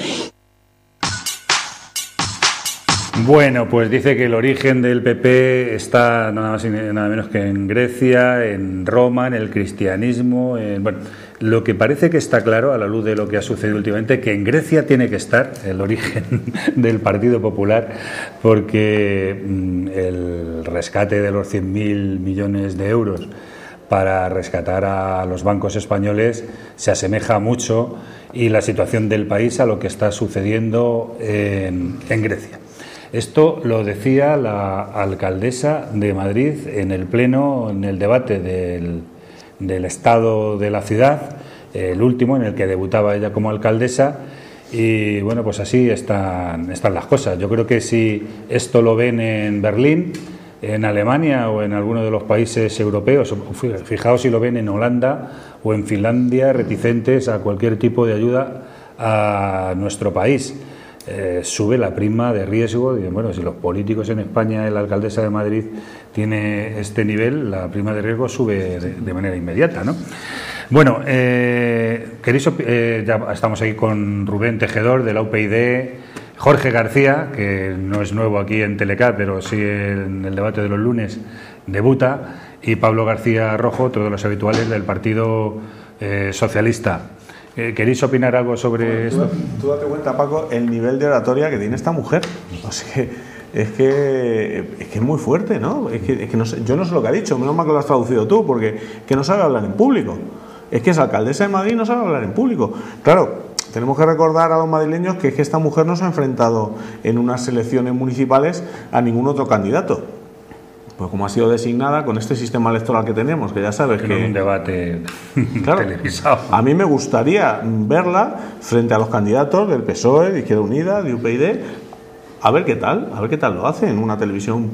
Bueno, pues dice que el origen del PP está nada más y nada menos que en Grecia, en Roma, en el cristianismo. Lo que parece que está claro a la luz de lo que ha sucedido últimamente, que en Grecia tiene que estar el origen del Partido Popular, porque el rescate de los 100.000 millones de euros para rescatar a los bancos españoles se asemeja mucho, y la situación del país, a lo que está sucediendo en Grecia. Esto lo decía la alcaldesa de Madrid en el pleno, en el debate del estado de la ciudad, el último en el que debutaba ella como alcaldesa, y bueno, pues así están las cosas. Yo creo que si esto lo ven en Berlín, en Alemania o en alguno de los países europeos, fijaos si lo ven en Holanda o en Finlandia, reticentes a cualquier tipo de ayuda a nuestro país. Sube la prima de riesgo. Bueno, si los políticos en España, la alcaldesa de Madrid tiene este nivel, la prima de riesgo sube de manera inmediata, ¿no? Bueno, ya estamos aquí con Rubén Tejedor de la UPyD, Jorge García, que no es nuevo aquí en Telecat, pero sí en el debate de los lunes debuta, y Pablo García Rojo, otro de los habituales del Partido Socialista. ¿Queréis opinar algo sobre esto? Tú date cuenta, Paco, el nivel de oratoria que tiene esta mujer. O sea, es que es muy fuerte, ¿no? Es que no sé, yo no sé lo que ha dicho, menos mal que lo has traducido tú, porque que no sabe hablar en público. Es que es alcaldesa de Madrid y no sabe hablar en público. Claro, tenemos que recordar a los madrileños que es que esta mujer no se ha enfrentado en unas elecciones municipales a ningún otro candidato. Pues como ha sido designada con este sistema electoral que tenemos, que ya sabes que... un debate claro, televisado. A mí me gustaría verla frente a los candidatos del PSOE, de Izquierda Unida, de UPyD, a ver qué tal lo hace en una televisión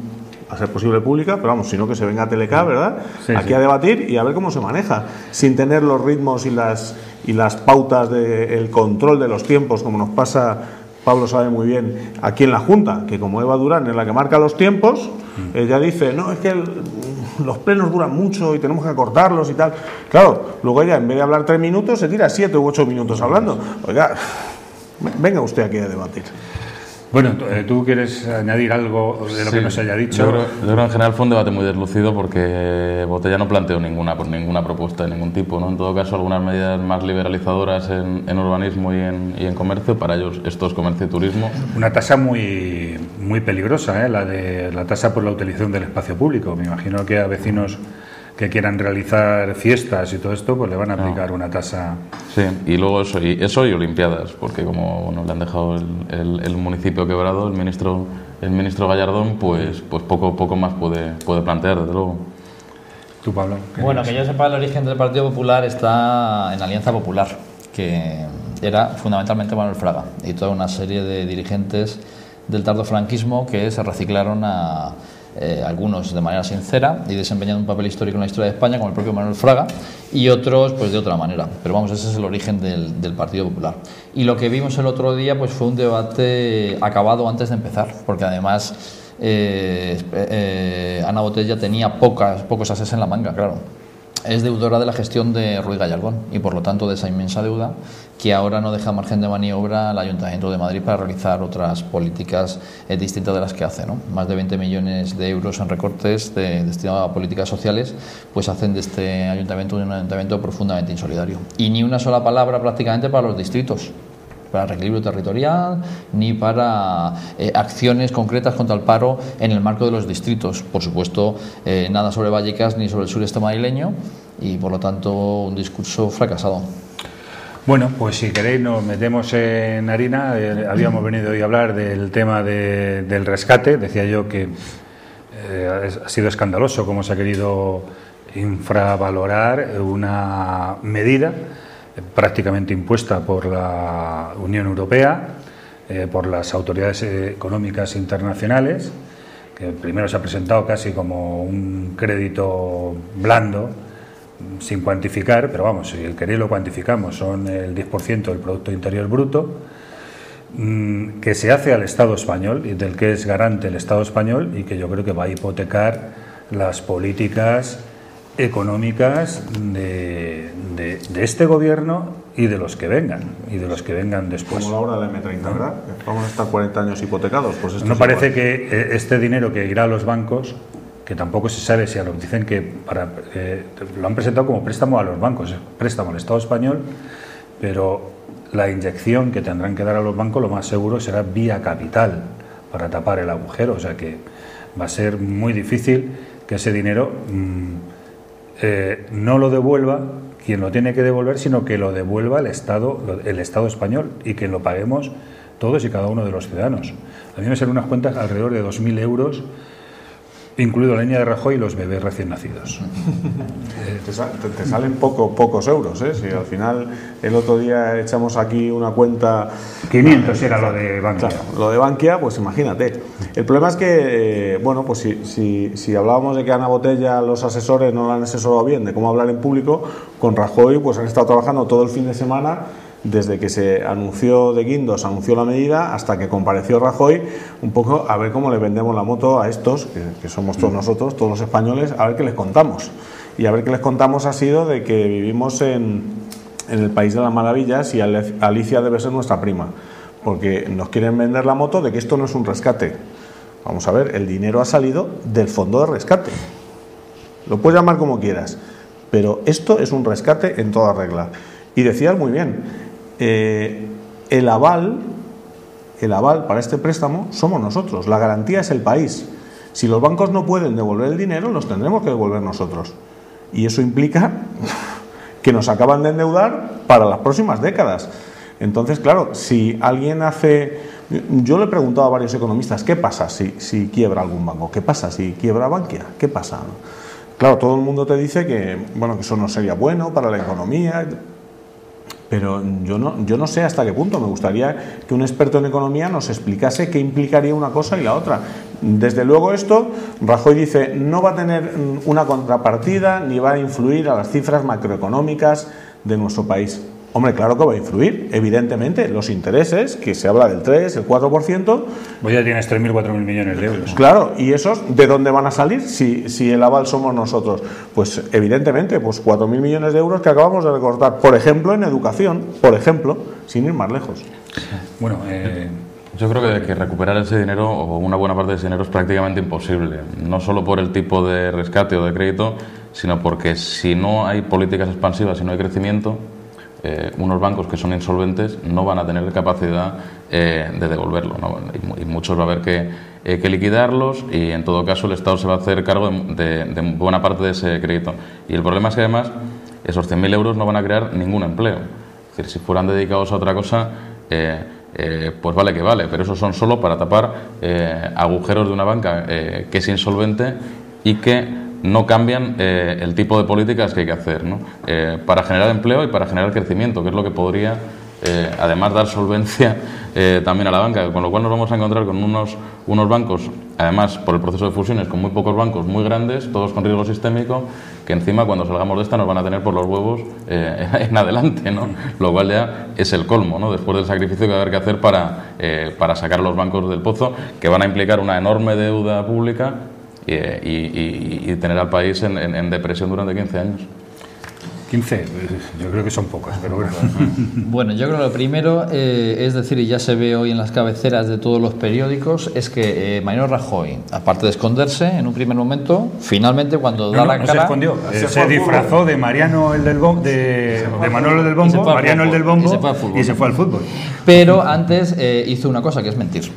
a ser posible pública, pero vamos, sino que se venga a Teleca, ¿verdad? Sí, aquí sí. a debatir y a ver cómo se maneja, sin tener los ritmos y las pautas del control de los tiempos, como nos pasa, Pablo sabe muy bien, aquí en la Junta, que como Eva Durán es la que marca los tiempos, ella dice, no, es que los plenos duran mucho y tenemos que acortarlos y tal. Claro, luego ella, en vez de hablar 3 minutos, se tira 7 u 8 minutos hablando. Oiga, venga usted aquí a debatir. Bueno, ¿tú quieres añadir algo de lo que nos haya dicho? Yo creo en general fue un debate muy deslucido porque Botella no planteó ninguna propuesta de ningún tipo, ¿no? En todo caso, algunas medidas más liberalizadoras en urbanismo y en comercio, para ellos esto es comercio y turismo. Una tasa muy peligrosa, la tasa por la utilización del espacio público. Me imagino que a vecinos que quieran realizar fiestas y todo esto, pues le van a aplicar una tasa. Sí, y luego eso y Olimpiadas, porque como le han dejado el municipio quebrado, el ministro Gallardón, pues poco más puede plantear, desde luego. ¿Tú, Pablo? Bueno, que yo sepa, el origen del Partido Popular está en Alianza Popular, que era fundamentalmente Manuel Fraga y toda una serie de dirigentes del tardofranquismo que se reciclaron algunos de manera sincera y desempeñando un papel histórico en la historia de España, como el propio Manuel Fraga, y otros pues de otra manera. Pero vamos, ese es el origen del Partido Popular. Y lo que vimos el otro día pues fue un debate acabado antes de empezar, porque además Ana Botella tenía pocos ases en la manga, claro. Es deudora de la gestión de Ruiz Gallardón y por lo tanto de esa inmensa deuda que ahora no deja margen de maniobra al Ayuntamiento de Madrid para realizar otras políticas distintas de las que hace, ¿no? Más de 20 millones de euros en recortes destinados a políticas sociales pues hacen de este ayuntamiento un ayuntamiento profundamente insolidario. Y ni una sola palabra prácticamente para los distritos, para el reequilibrio territorial, ni para acciones concretas contra el paro en el marco de los distritos. Por supuesto, nada sobre Vallecas ni sobre el sureste madrileño y, por lo tanto, un discurso fracasado. Bueno, pues si queréis nos metemos en harina. Habíamos venido hoy a hablar del tema del rescate. Decía yo que ha sido escandaloso cómo se ha querido infravalorar una medida prácticamente impuesta por la Unión Europea, por las autoridades económicas internacionales, que primero se ha presentado casi como un crédito blando, sin cuantificar, pero vamos, si el querer lo cuantificamos, son el 10% del Producto Interior Bruto, que se hace al Estado español y del que es garante el Estado español y que yo creo que va a hipotecar las políticas económicas de este gobierno y de los que vengan después. Como la hora del M30, ¿verdad? Vamos a estar 40 años hipotecados. Pues esto no parece que este dinero que irá a los bancos, que tampoco se sabe si a los dicen que lo han presentado como préstamo a los bancos, préstamo al Estado español, pero la inyección que tendrán que dar a los bancos lo más seguro será vía capital para tapar el agujero, o sea que va a ser muy difícil que ese dinero no lo devuelva quien lo tiene que devolver, sino que lo devuelva el Estado español y que lo paguemos todos y cada uno de los ciudadanos. A mí me salen unas cuentas alrededor de 2.000 euros, incluido la leña de Rajoy y los bebés recién nacidos. Te salen pocos euros, ¿eh? Si al final el otro día echamos aquí una cuenta... 500 era lo de Bankia. Claro, lo de Bankia, pues imagínate. El problema es que, bueno, pues si hablábamos de que Ana Botella, los asesores no la han asesorado bien de cómo hablar en público, con Rajoy pues han estado trabajando todo el fin de semana, desde que se anunció de Guindos, anunció la medida, hasta que compareció Rajoy, un poco a ver cómo le vendemos la moto a estos, que somos todos nosotros, todos los españoles, a ver qué les contamos. Y a ver qué les contamos ha sido de que vivimos en el país de las maravillas y Alicia debe ser nuestra prima, porque nos quieren vender la moto de que esto no es un rescate. Vamos a ver, el dinero ha salido del fondo de rescate. Lo puedes llamar como quieras, pero esto es un rescate en toda regla. Y decías muy bien, el aval para este préstamo somos nosotros, la garantía es el país. Si los bancos no pueden devolver el dinero, los tendremos que devolver nosotros. Y eso implica que nos acaban de endeudar para las próximas décadas. Entonces, claro, si alguien hace... Yo le he preguntado a varios economistas, ¿qué pasa si quiebra algún banco? ¿Qué pasa si quiebra Bankia? ¿Qué pasa? Claro, todo el mundo te dice que, bueno, que eso no sería bueno para la economía. Pero yo no sé hasta qué punto. Me gustaría que un experto en economía nos explicase qué implicaría una cosa y la otra. Desde luego esto, Rajoy dice, no va a tener una contrapartida ni va a influir a las cifras macroeconómicas de nuestro país. Hombre, claro que va a influir, evidentemente, los intereses, que se habla del 3, el 4%. Pues ya tienes 3.000, 4.000 millones de euros. Claro, ¿y esos de dónde van a salir si el aval somos nosotros? Pues evidentemente, pues 4.000 millones de euros que acabamos de recortar, por ejemplo, en educación, por ejemplo, sin ir más lejos. Bueno, yo creo que recuperar ese dinero o una buena parte de ese dinero es prácticamente imposible, no solo por el tipo de rescate o de crédito, sino porque si no hay políticas expansivas, si no hay crecimiento, unos bancos que son insolventes no van a tener capacidad de devolverlo, ¿no? Y muchos va a haber que liquidarlos, y en todo caso el Estado se va a hacer cargo de buena parte de ese crédito. Y el problema es que además esos 100.000 euros no van a crear ningún empleo. Es decir, si fueran dedicados a otra cosa, pues vale que vale, pero esos son solo para tapar agujeros de una banca que es insolvente y que no cambian el tipo de políticas que hay que hacer, ¿no? Para generar empleo y para generar crecimiento, que es lo que podría, además, dar solvencia también a la banca, con lo cual nos vamos a encontrar con unos bancos, además, por el proceso de fusiones, con muy pocos bancos muy grandes, todos con riesgo sistémico, que encima, cuando salgamos de esta, nos van a tener por los huevos en adelante, ¿no? Lo cual ya es el colmo, ¿no? Después del sacrificio que va a haber que hacer para sacar a los bancos del pozo, que van a implicar una enorme deuda pública y tener al país en depresión durante 15 años. 15, yo creo que son pocas, pero bueno. Bueno, yo creo que lo primero es decir, y ya se ve hoy en las cabeceras de todos los periódicos, es que Mariano Rajoy, aparte de esconderse en un primer momento, finalmente cuando da la cara... No se escondió, se disfrazó de Mariano el del Bombo, de Manolo el del Bombo, Mariano el del Bombo, y se fue al fútbol. Pero antes hizo una cosa, que es mentir.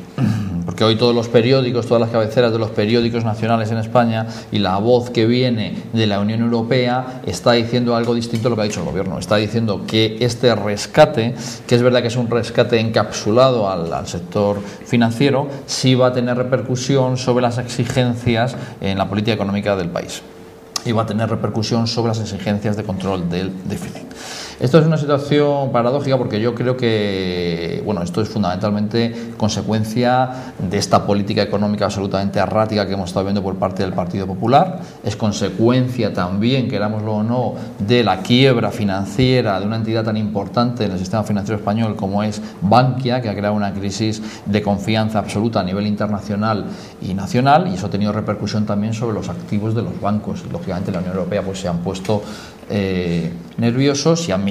Porque hoy todos los periódicos, todas las cabeceras de los periódicos nacionales en España y la voz que viene de la Unión Europea está diciendo algo distinto a lo que ha dicho el gobierno. Está diciendo que este rescate, que es verdad que es un rescate encapsulado al sector financiero, sí va a tener repercusión sobre las exigencias en la política económica del país. Y va a tener repercusión sobre las exigencias de control del déficit. Esto es una situación paradójica porque yo creo que, bueno, esto es fundamentalmente consecuencia de esta política económica absolutamente errática que hemos estado viendo por parte del Partido Popular. Es consecuencia también, querámoslo o no, de la quiebra financiera de una entidad tan importante en el sistema financiero español como es Bankia, que ha creado una crisis de confianza absoluta a nivel internacional y nacional, y eso ha tenido repercusión también sobre los activos de los bancos. Lógicamente la Unión Europea pues se han puesto nerviosos y han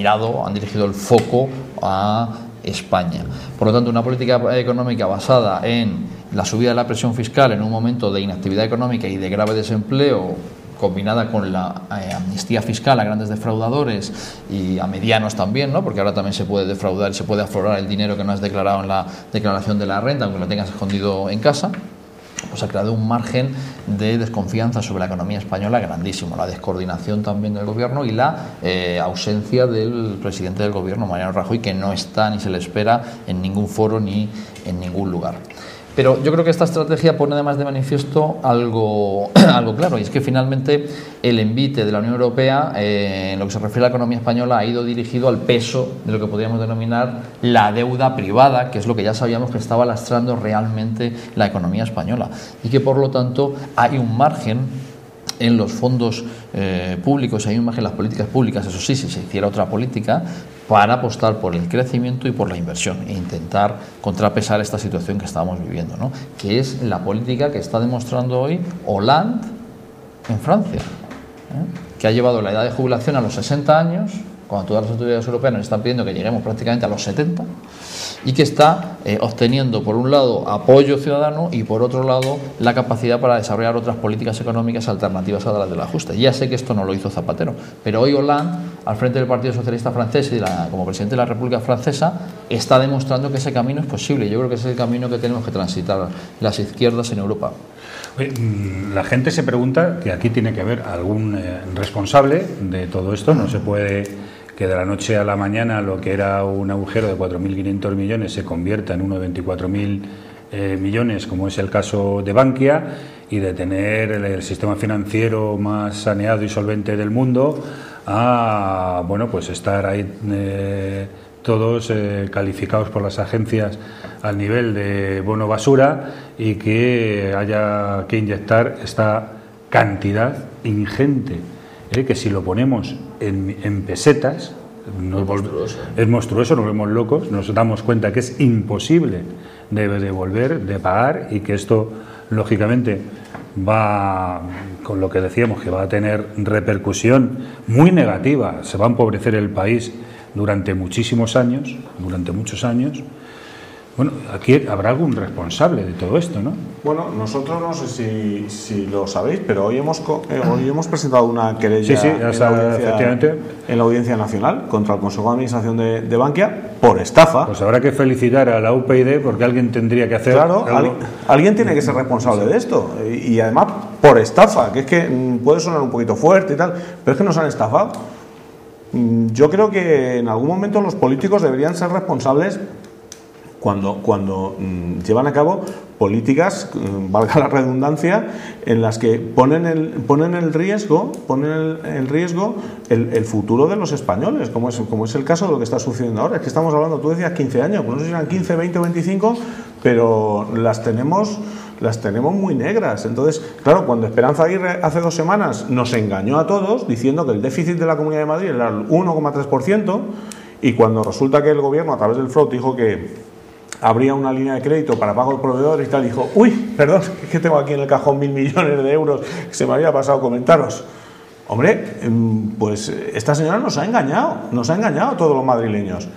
dirigido el foco a España. Por lo tanto, una política económica basada en la subida de la presión fiscal en un momento de inactividad económica y de grave desempleo, combinada con la amnistía fiscal a grandes defraudadores y a medianos también, ¿no? Porque ahora también se puede defraudar y se puede aflorar el dinero que no has declarado en la declaración de la renta, aunque lo tengas escondido en casa. Pues ha creado un margen de desconfianza sobre la economía española grandísimo, la descoordinación también del gobierno y la ausencia del presidente del gobierno, Mariano Rajoy, que no está ni se le espera en ningún foro ni en ningún lugar. Pero yo creo que esta estrategia pone además de manifiesto algo claro, y es que finalmente el envite de la Unión Europea en lo que se refiere a la economía española ha ido dirigido al peso de lo que podríamos denominar la deuda privada, que es lo que ya sabíamos que estaba lastrando realmente la economía española, y que por lo tanto hay un margen en los fondos públicos, hay un margen en las políticas públicas, eso sí, si se hiciera otra política, para apostar por el crecimiento y por la inversión e intentar contrapesar esta situación que estamos viviendo, ¿no? Que es la política que está demostrando hoy Hollande en Francia, que ha llevado la edad de jubilación a los 60 años, cuando todas las autoridades europeas nos están pidiendo que lleguemos prácticamente a los 70, y que está obteniendo, por un lado, apoyo ciudadano y, por otro lado, la capacidad para desarrollar otras políticas económicas alternativas a las del ajuste. Ya sé que esto no lo hizo Zapatero, pero hoy Hollande, al frente del Partido Socialista francés y como presidente de la República Francesa, está demostrando que ese camino es posible. Yo creo que ese es el camino que tenemos que transitar las izquierdas en Europa. La gente se pregunta que aquí tiene que haber algún responsable de todo esto. No se puede que de la noche a la mañana lo que era un agujero de 4.500 millones se convierta en uno de 24.000 millones, como es el caso de Bankia, y de tener el sistema financiero más saneado y solvente del mundo a bueno, pues estar ahí todos calificados por las agencias al nivel de bono basura y que haya que inyectar esta cantidad ingente, que si lo ponemos en pesetas es monstruoso, nos vemos locos, nos damos cuenta que es imposible de devolver, de pagar, y que esto lógicamente va, con lo que decíamos, que va a tener repercusión muy negativa, se va a empobrecer el país durante muchísimos años, durante muchos años. Bueno, aquí habrá algún responsable de todo esto, ¿no? Bueno, nosotros no sé si lo sabéis, pero hoy hemos presentado una querella en la Audiencia Nacional contra el Consejo de Administración de Bankia por estafa. Pues habrá que felicitar a la UPyD porque alguien tendría que hacer... Claro, alguien tiene que ser responsable de esto. Y además por estafa, que es que puede sonar un poquito fuerte y tal, pero es que nos han estafado. Yo creo que en algún momento los políticos deberían ser responsables cuando llevan a cabo políticas, valga la redundancia, en las que ponen en riesgo el futuro de los españoles, como es el caso de lo que está sucediendo ahora. Es que estamos hablando, tú decías 15 años, pues no sé si eran 15, 20 o 25, pero las tenemos muy negras. Entonces, claro, cuando Esperanza Aguirre hace 2 semanas nos engañó a todos diciendo que el déficit de la Comunidad de Madrid era el 1,3%, y cuando resulta que el gobierno a través del FROT dijo que habría una línea de crédito para pago de proveedores y tal, dijo, uy, perdón, es que tengo aquí en el cajón 1.000 millones de euros que se me había pasado comentaros. Hombre, pues esta señora nos ha engañado a todos los madrileños.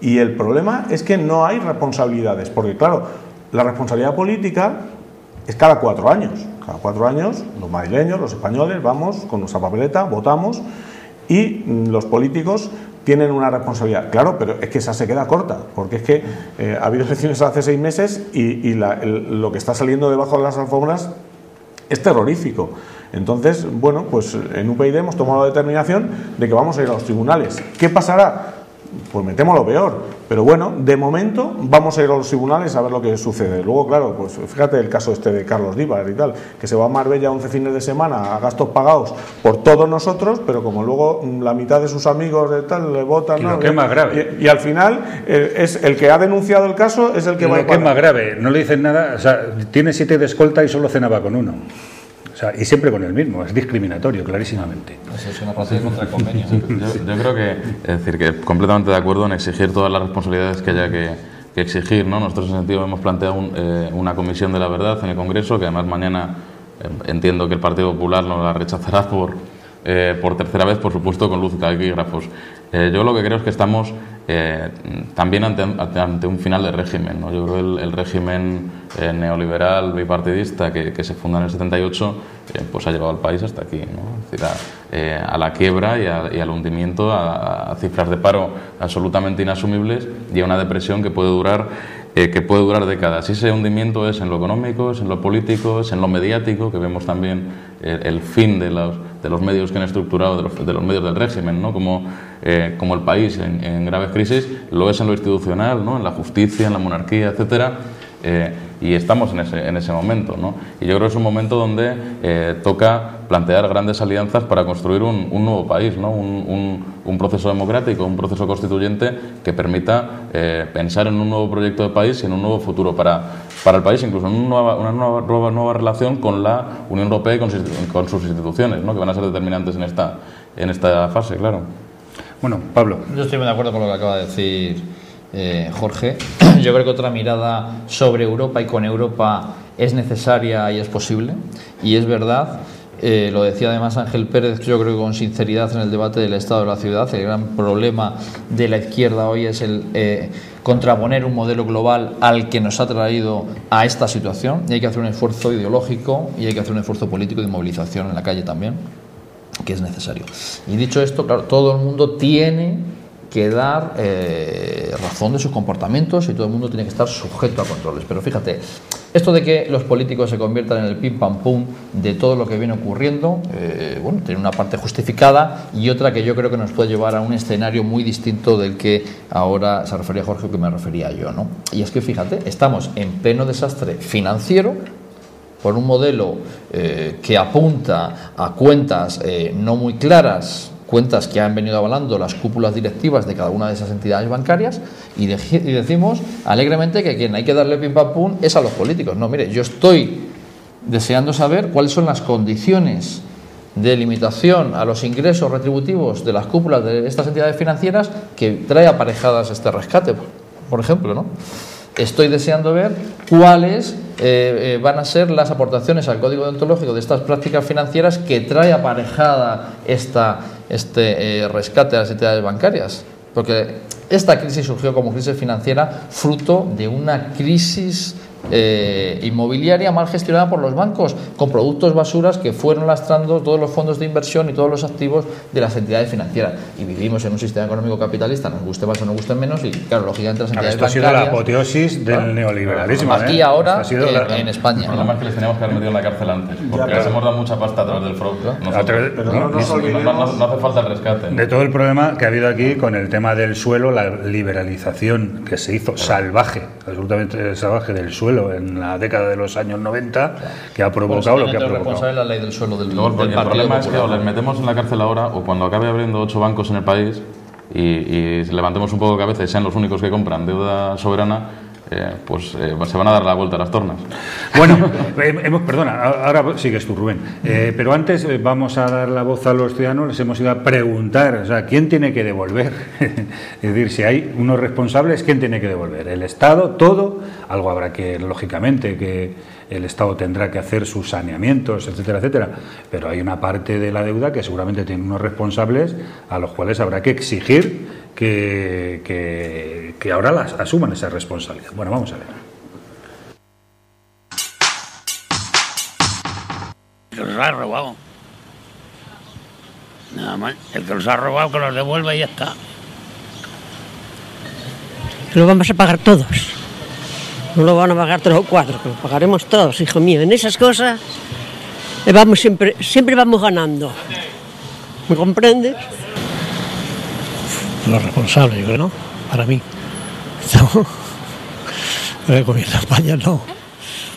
Y el problema es que no hay responsabilidades, porque claro, la responsabilidad política es cada 4 años. Cada 4 años los madrileños, los españoles, vamos con nuestra papeleta, votamos, y los políticos tienen una responsabilidad. Claro, pero es que esa se queda corta, porque es que ha habido elecciones hace 6 meses y lo que está saliendo debajo de las alfombras es terrorífico. Entonces, bueno, pues en UPyD hemos tomado la determinación de que vamos a ir a los tribunales. ¿Qué pasará? Pues me temo lo peor, pero bueno, de momento vamos a ir a los tribunales a ver lo que sucede. Luego, claro, pues fíjate el caso de Carlos Díbar y tal, que se va a Marbella 11 fines de semana a gastos pagados por todos nosotros, pero como luego la mitad de sus amigos de tal le votan, ¿no? Lo que es más grave. Y al final es el que ha denunciado el caso es el que va a ir. Lo que es más grave, no le dicen nada, o sea, tiene 7 de escolta y solo cenaba con 1. O sea, y siempre con el mismo, es discriminatorio, clarísimamente. Eso es una frase contra el convenio. Yo creo que, es decir, que completamente de acuerdo en exigir todas las responsabilidades que haya que exigir, ¿no? Nosotros en ese sentido hemos planteado una comisión de la verdad en el Congreso, que además mañana entiendo que el Partido Popular nos la rechazará por tercera vez, por supuesto, con luz y taquígrafos. Yo lo que creo es que estamos también ante un final de régimen, ¿no? Yo creo que el régimen neoliberal, bipartidista que se funda en el 78, pues ha llevado al país hasta aquí, ¿no? Es decir, a la quiebra y al hundimiento, a cifras de paro absolutamente inasumibles y a una depresión que puede durar décadas. Y ese hundimiento es en lo económico, es en lo político, es en lo mediático, que vemos también el fin de los medios que han estructurado, de los medios del régimen, ¿no? Como el país en graves crisis, lo es en lo institucional, ¿no? En la justicia, en la monarquía, etcétera. Y estamos en ese momento, ¿no? Y yo creo que es un momento donde toca plantear grandes alianzas para construir un nuevo país, ¿no? Un proceso democrático, un proceso constituyente que permita pensar en un nuevo proyecto de país y en un nuevo futuro para el país, incluso en una nueva relación con la Unión Europea y con sus instituciones, ¿no? Que van a ser determinantes en esta fase, claro. Bueno, Pablo. Yo estoy muy de acuerdo con lo que acaba de decir Jorge. Yo creo que otra mirada sobre Europa y con Europa es necesaria y es posible, y es verdad. Lo decía además Ángel Pérez, yo creo que con sinceridad, en el debate del Estado de la Ciudad. El gran problema de la izquierda hoy es el contraponer un modelo global al que nos ha traído a esta situación, y hay que hacer un esfuerzo ideológico y hay que hacer un esfuerzo político de movilización en la calle también, que es necesario. Y dicho esto, claro, todo el mundo tiene que dar razón de sus comportamientos y todo el mundo tiene que estar sujeto a controles. Pero fíjate, esto de que los políticos se conviertan en el pim pam pum de todo lo que viene ocurriendo, bueno, tiene una parte justificada y otra que yo creo que nos puede llevar a un escenario muy distinto del que ahora se refería Jorge o que me refería yo, ¿no? Y es que fíjate, estamos en pleno desastre financiero por un modelo que apunta a cuentas no muy claras cuentas que han venido avalando las cúpulas directivas de cada una de esas entidades bancarias y decimos alegremente que quien hay que darle pim pam pum es a los políticos. No, mire, yo estoy deseando saber cuáles son las condiciones de limitación a los ingresos retributivos de las cúpulas de estas entidades financieras que trae aparejadas este rescate, por ejemplo, ¿no? Estoy deseando ver cuáles van a ser las aportaciones al código deontológico de estas prácticas financieras que trae aparejada este rescate a las entidades bancarias, porque esta crisis surgió como crisis financiera fruto de una crisis inmobiliaria mal gestionada por los bancos, con productos basuras que fueron lastrando todos los fondos de inversión y todos los activos de las entidades financieras. Y vivimos en un sistema económico capitalista, nos guste más o nos guste menos, y claro, lógicamente las entidades bancarias... Esto ha sido la apoteosis del neoliberalismo. Aquí ahora, en España. El problema es que les teníamos que haber metido en la cárcel antes, porque les hemos dado mucha pasta a través del fraude. No hace falta el rescate. De todo el problema que ha habido aquí con el tema del suelo, la liberalización que se hizo salvaje, absolutamente salvaje del suelo en la década de los años 90, que ha provocado lo que ha provocado. La ley del suelo del el problema es que o les metemos en la cárcel ahora, o cuando acabe abriendo 8 bancos en el país y levantemos un poco de cabeza y sean los únicos que compran deuda soberana, se van a dar la vuelta a las tornas. Bueno, perdona, ahora sigues tú, Rubén. Pero antes vamos a dar la voz a los ciudadanos. Les hemos ido a preguntar, o sea, ¿quién tiene que devolver? Es decir, si hay unos responsables, ¿quién tiene que devolver? ¿El Estado? ¿Todo? Algo habrá que, lógicamente, que el Estado tendrá que hacer sus saneamientos, etcétera, etcétera. Pero hay una parte de la deuda que seguramente tiene unos responsables a los cuales habrá que exigir que ahora las asuman esa responsabilidad. Bueno, vamos a ver. El que los ha robado. Nada más. El que los ha robado que los devuelva y ya está. Lo vamos a pagar todos. No lo van a pagar 3 o 4, lo pagaremos todos, hijo mío. En esas cosas vamos siempre vamos ganando. ¿Me comprendes? Los responsables, ¿no? Para mí. No. El gobierno de España no.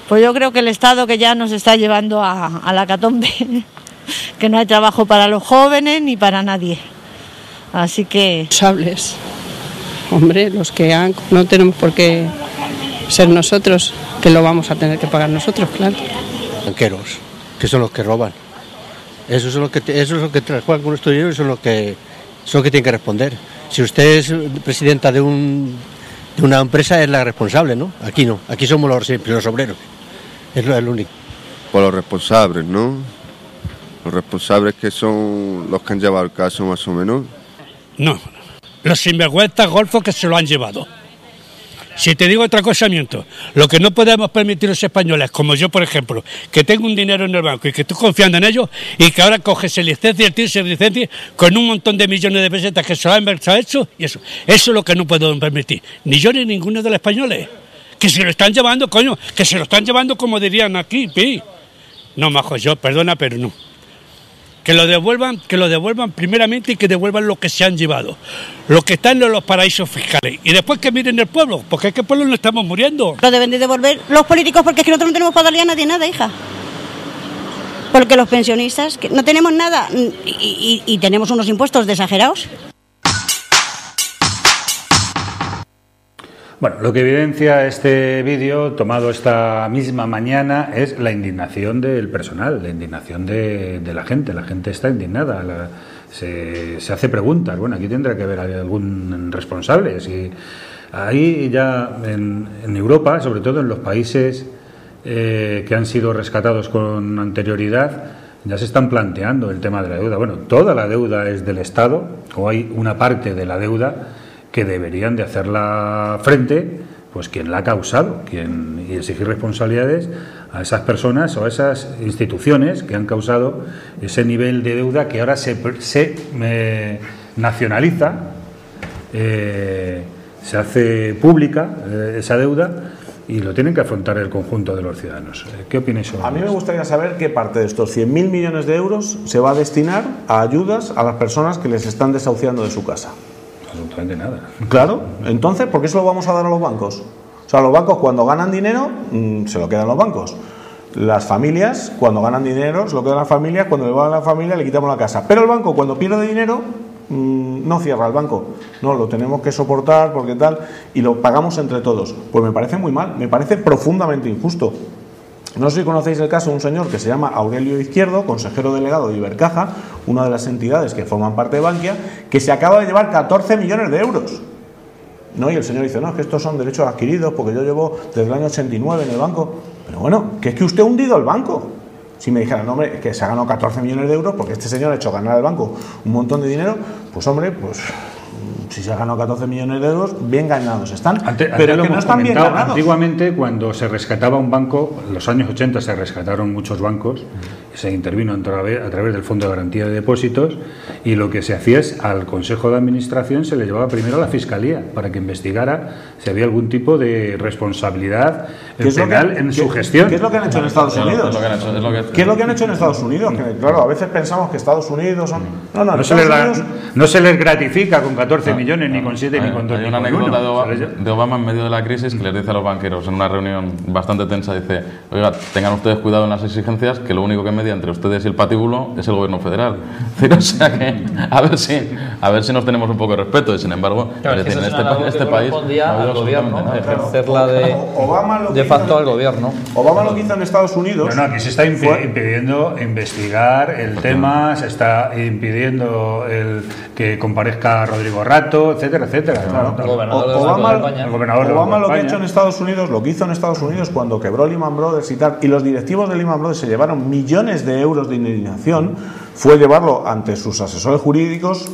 Pues yo creo que el Estado que ya nos está llevando a la catombe, que no hay trabajo para los jóvenes ni para nadie. Así que... Responsables. Hombre, los que han... No tenemos por qué ser nosotros, que lo vamos a tener que pagar nosotros, claro. Banqueros, que son los que roban. Esos son los que juegan con nuestro dinero y son los que tienen que responder. Si usted es presidenta de una empresa, es la responsable, ¿no? Aquí no, aquí somos los obreros. Es lo único. Por los responsables, ¿no? Los responsables que son los que han llevado el caso más o menos. No, los sinvergüenzas golfos que se lo han llevado. Si te digo otra cosa, miento. Lo que no podemos permitir los españoles, como yo, por ejemplo, que tengo un dinero en el banco y que estoy confiando en ellos y que ahora coges el licencia, el TIRS, el licencia, con un montón de millones de pesetas que se lo han hecho y eso. Eso es lo que no puedo permitir. Ni yo ni ninguno de los españoles. Que se lo están llevando, coño, que se lo están llevando como dirían aquí, pi. No, majo, yo, perdona, pero no. Que lo devuelvan primeramente y que devuelvan lo que se han llevado, lo que está en los paraísos fiscales, y después que miren el pueblo, porque es que el pueblo no estamos muriendo. Lo deben de devolver los políticos, porque es que nosotros no tenemos para darle a nadie nada, hija. Porque los pensionistas, que no tenemos nada y tenemos unos impuestos exagerados. Bueno, lo que evidencia este vídeo tomado esta misma mañana es la indignación del personal, la indignación de la gente. La gente está indignada, se hace preguntas. Bueno, aquí tendrá que haber algún responsable. Si ahí ya en Europa, sobre todo en los países que han sido rescatados con anterioridad, ya se están planteando el tema de la deuda. Bueno, toda la deuda es del Estado, o hay una parte de la deuda que deberían de hacerla frente, pues quien la ha causado, y exigir responsabilidades a esas personas o a esas instituciones que han causado ese nivel de deuda que ahora se nacionaliza, se hace pública esa deuda y lo tienen que afrontar el conjunto de los ciudadanos. ¿Qué opináis sobre eso? A mí me gustaría saber qué parte de estos 100.000 millones de euros se va a destinar a ayudas a las personas que les están desahuciando de su casa. Absolutamente nada. Claro, entonces, ¿por qué se lo vamos a dar a los bancos? O sea, los bancos cuando ganan dinero, se lo quedan los bancos. Las familias, cuando ganan dinero, se lo quedan las familias, cuando le va a la familia le quitamos la casa. Pero el banco, cuando pierde dinero, no cierra el banco. No, lo tenemos que soportar porque tal, y lo pagamos entre todos. Pues me parece muy mal, me parece profundamente injusto. No sé si conocéis el caso de un señor que se llama Aurelio Izquierdo, consejero delegado de Ibercaja, una de las entidades que forman parte de Bankia, que se acaba de llevar 14 millones de euros. No, y el señor dice, no, es que estos son derechos adquiridos porque yo llevo desde el año 89 en el banco. Pero bueno, que es que usted ha hundido el banco. Si me dijeran, no, hombre, es que se ha ganado 14 millones de euros porque este señor ha hecho ganar al banco un montón de dinero, pues hombre, pues si se ha ganado 14 millones de euros, bien ganados están. Pero que no están bien ganados. Antiguamente, cuando se rescataba un banco, en los años 80 se rescataron muchos bancos, se intervino a través del Fondo de Garantía de Depósitos, y lo que se hacía es al Consejo de Administración se le llevaba primero a la Fiscalía para que investigara si había algún tipo de responsabilidad penal en su gestión. ¿Qué es lo que han hecho en Estados Unidos? ¿Qué es lo que han hecho en Estados Unidos? Que, claro, a veces pensamos que Estados Unidos son... No se les gratifica con 14 millones, ni con 7, ni con 2, Hay una anécdota de Obama en medio de la crisis que les dice a los banqueros en una reunión bastante tensa, dice, oiga, tengan ustedes cuidado en las exigencias, que lo único que media entre ustedes y el patíbulo es el gobierno federal. O sea que a ver si nos tenemos un poco de respeto, y sin embargo, claro, en este país al gobierno, ejercerla de facto al gobierno. Obama lo que hizo en Estados Unidos... No, aquí se está impidiendo investigar el tema, se está impidiendo que comparezca Rodrigo Rato, etcétera, etcétera. Claro. Obama lo que ha hecho en Estados Unidos, lo que hizo en Estados Unidos cuando quebró Lehman Brothers y tal, y los directivos de Lehman Brothers se llevaron millones de euros de indemnización, fue llevarlo ante sus asesores jurídicos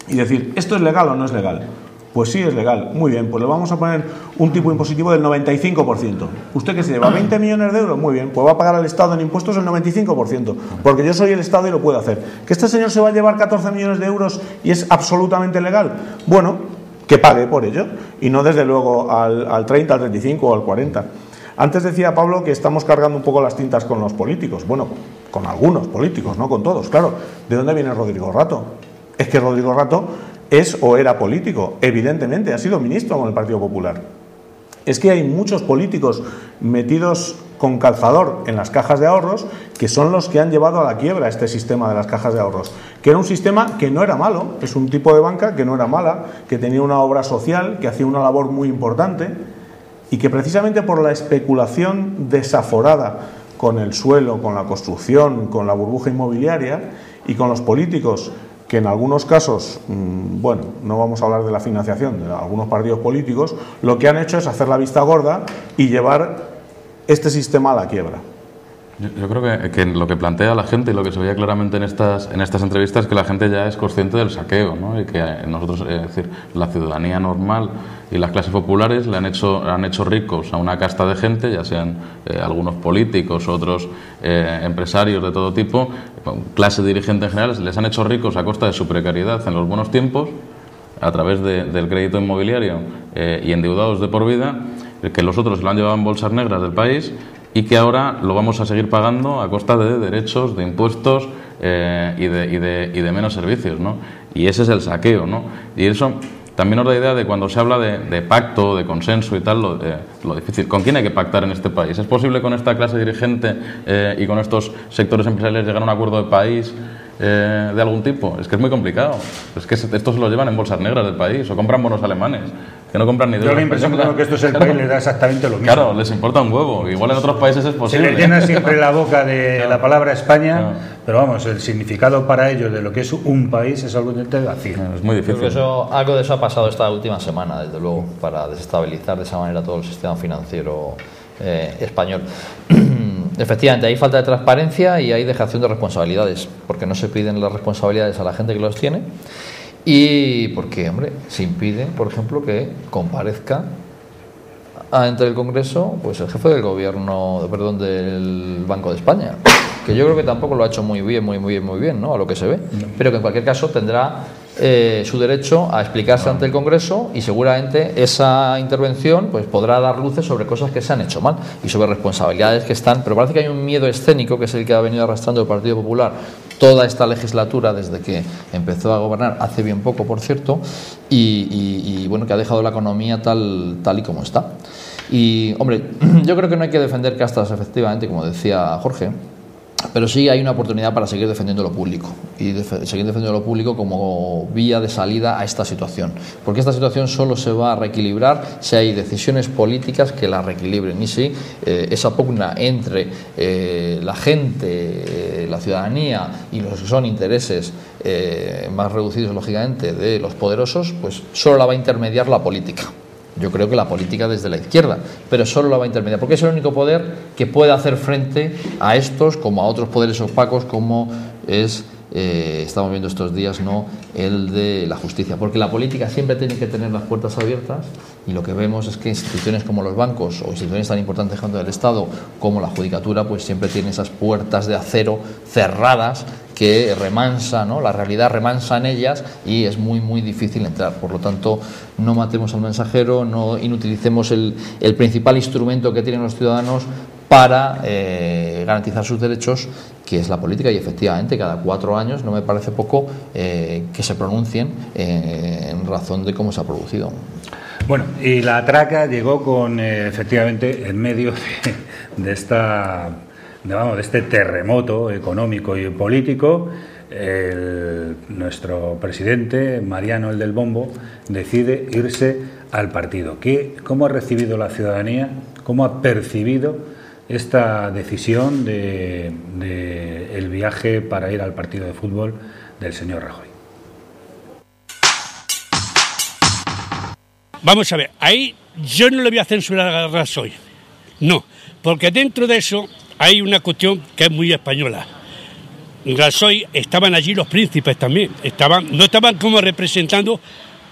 y decir, ¿esto es legal o no es legal? Pues sí, es legal. Muy bien, pues le vamos a poner un tipo impositivo del 95%. Usted que se lleva 20 millones de euros, muy bien, pues va a pagar al Estado en impuestos el 95%, porque yo soy el Estado y lo puedo hacer. ¿Que este señor se va a llevar 14 millones de euros y es absolutamente legal? Bueno, que pague por ello, y no desde luego al 30, al 35 o al 40. Antes decía Pablo que estamos cargando un poco las tintas con los políticos. Bueno, con algunos políticos, no con todos, claro. ¿De dónde viene Rodrigo Rato? Es que Rodrigo Rato es o era político, evidentemente, ha sido ministro con el Partido Popular. Es que hay muchos políticos metidos con calzador en las cajas de ahorros que son los que han llevado a la quiebra este sistema de las cajas de ahorros, que era un sistema que no era malo, es un tipo de banca que no era mala, que tenía una obra social, que hacía una labor muy importante, y que precisamente por la especulación desaforada con el suelo, con la construcción, con la burbuja inmobiliaria y con los políticos que en algunos casos, bueno, no vamos a hablar de la financiación de algunos partidos políticos, lo que han hecho es hacer la vista gorda y llevar este sistema a la quiebra. Yo creo que lo que plantea la gente y lo que se veía claramente en estas entrevistas es que la gente ya es consciente del saqueo, ¿no? Y que nosotros, es decir, la ciudadanía normal y las clases populares le han hecho ricos a una casta de gente, ya sean algunos políticos, otros empresarios de todo tipo, clase dirigente en general, les han hecho ricos a costa de su precariedad en los buenos tiempos, a través del crédito inmobiliario y endeudados de por vida, que los otros lo han llevado en bolsas negras del país, y que ahora lo vamos a seguir pagando a costa de derechos, de impuestos y de menos servicios, ¿no? Y ese es el saqueo, ¿no? Y eso también nos da idea de cuando se habla de pacto, de consenso y tal, lo difícil. ¿Con quién hay que pactar en este país? ¿Es posible con esta clase dirigente y con estos sectores empresariales llegar a un acuerdo de país de algún tipo? Es que es muy complicado. Es que estos se lo llevan en bolsas negras del país o compran bonos alemanes, que no compran ni de... Yo la impresión que tengo que esto es el país, les da exactamente lo mismo. Claro, les importa un huevo. Igual en otros países es posible. Se les llena siempre la boca de la palabra España, pero vamos, el significado para ellos de lo que es un país es algo vacío. Es muy difícil. Creo que algo de eso ha pasado esta última semana, desde luego, para desestabilizar de esa manera todo el sistema financiero español. Efectivamente, hay falta de transparencia y hay dejación de responsabilidades, porque no se piden las responsabilidades a la gente que los tiene y porque, hombre, se impide, por ejemplo, que comparezca ante el Congreso pues el jefe del gobierno, del Banco de España, que yo creo que tampoco lo ha hecho muy bien, ¿no? A lo que se ve, pero que en cualquier caso tendrá su derecho a explicarse ante el Congreso y seguramente esa intervención pues podrá dar luces sobre cosas que se han hecho mal y sobre responsabilidades que están, pero parece que hay un miedo escénico que es el que ha venido arrastrando el Partido Popular toda esta legislatura desde que empezó a gobernar, hace bien poco por cierto, y bueno, que ha dejado la economía tal y como está. Y, hombre, yo creo que no hay que defender castas, efectivamente, como decía Jorge, pero sí hay una oportunidad para seguir defendiendo lo público y seguir defendiendo lo público como vía de salida a esta situación, porque esta situación solo se va a reequilibrar si hay decisiones políticas que la reequilibren, y si esa pugna entre la gente, la ciudadanía y los que son intereses más reducidos, lógicamente, de los poderosos, pues solo la va a intermediar la política. Yo creo que la política desde la izquierda, pero solo la va a intermediar, porque es el único poder que puede hacer frente a estos como a otros poderes opacos, como es, estamos viendo estos días, ¿no?, el de la justicia, porque la política siempre tiene que tener las puertas abiertas, y lo que vemos es que instituciones como los bancos o instituciones tan importantes como el Estado como la judicatura, pues siempre tienen esas puertas de acero cerradas que remansa, ¿no?, la realidad remansa en ellas, y es muy muy difícil entrar. Por lo tanto, no matemos al mensajero, no inutilicemos el principal instrumento que tienen los ciudadanos para garantizar sus derechos, que es la política, y efectivamente cada 4 años no me parece poco que se pronuncien en razón de cómo se ha producido. Bueno, y la traca llegó con, efectivamente, en medio de este terremoto económico y político. Nuestro presidente, Mariano, el del Bombo, decide irse al partido. ¿Cómo ha recibido la ciudadanía? ¿Cómo ha percibido esta decisión de el viaje para ir al partido de fútbol del señor Rajoy? Vamos a ver, ahí yo no le voy a censurar a Rajoy, no, porque dentro de eso hay una cuestión que es muy española. Rajoy, estaban allí los príncipes también, no estaban como representando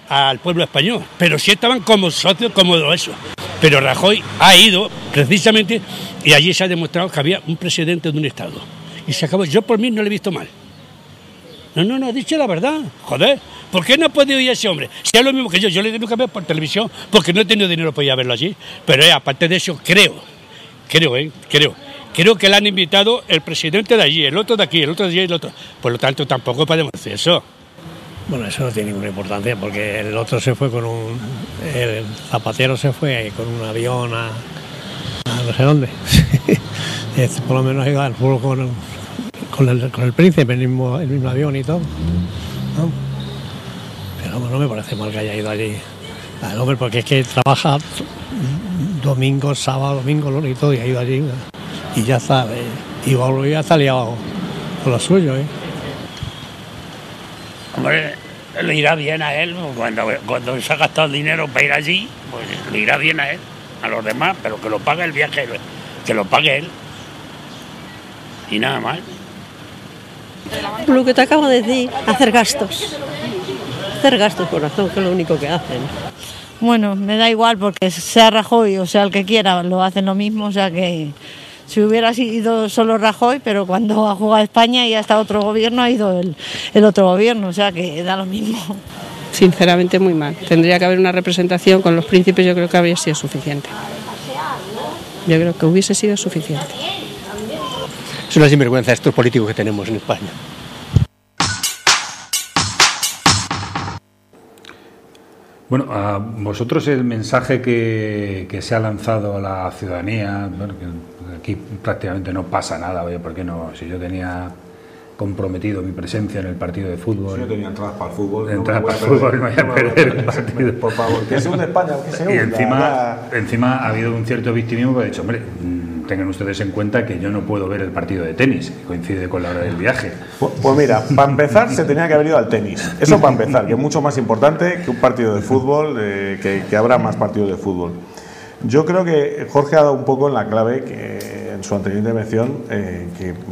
al pueblo español, pero sí estaban como socios, como eso. Pero Rajoy ha ido precisamente, y allí se ha demostrado que había un presidente de un Estado. Y se acabó. Yo por mí no le he visto mal. No, he dicho la verdad. Joder, ¿por qué no ha podido ir ese hombre? Si es lo mismo que yo le tengo que ver por televisión, porque no he tenido dinero para ir a verlo allí. Pero aparte de eso, creo que le han invitado el presidente de allí, el otro de aquí, el otro de allí, el otro. Por lo tanto, tampoco podemos hacer eso. Bueno, eso no tiene ninguna importancia, porque el otro se fue el Zapatero se fue con un avión a no sé dónde. Por lo menos ha ido al fútbol con el príncipe, el mismo avión y todo, ¿no? Pero no me parece mal que haya ido allí al hombre, porque es que trabaja domingo, sábado, domingo, lunes y todo, y ha ido allí y ya está, y ya está liado con lo suyo, Hombre, le irá bien a él, cuando se ha gastado el dinero para ir allí, pues le irá bien a él, a los demás, pero que lo pague el viaje, que lo pague él, y nada más. Lo que te acabo de decir, hacer gastos, corazón, que es lo único que hacen. Bueno, me da igual, porque sea Rajoy o sea el que quiera, lo hacen lo mismo, o sea que si hubiera sido solo Rajoy, pero cuando ha jugado España y ha estado otro gobierno, ha ido el otro gobierno, o sea que da lo mismo. Sinceramente muy mal. Tendría que haber una representación con los príncipes, yo creo que habría sido suficiente. Yo creo que hubiese sido suficiente. Es una sinvergüenza estos políticos que tenemos en España. Bueno, a vosotros el mensaje que se ha lanzado a la ciudadanía, bueno, que aquí prácticamente no pasa nada, oye, ¿por qué no? Si yo tenía comprometido mi presencia en el partido de fútbol. Si yo tenía entradas para el fútbol. Entradas para el fútbol, no voy a perder el partido. Por favor, que se hunde España, que se hunda. Y encima ha habido un cierto victimismo que ha dicho, hombre, tengan ustedes en cuenta que yo no puedo ver el partido de tenis, que coincide con la hora del viaje. Pues mira, para empezar se tenía que haber ido al tenis. Eso para empezar, que es mucho más importante que un partido de fútbol, que habrá más partidos de fútbol. Yo creo que Jorge ha dado un poco en la clave que en su anterior intervención,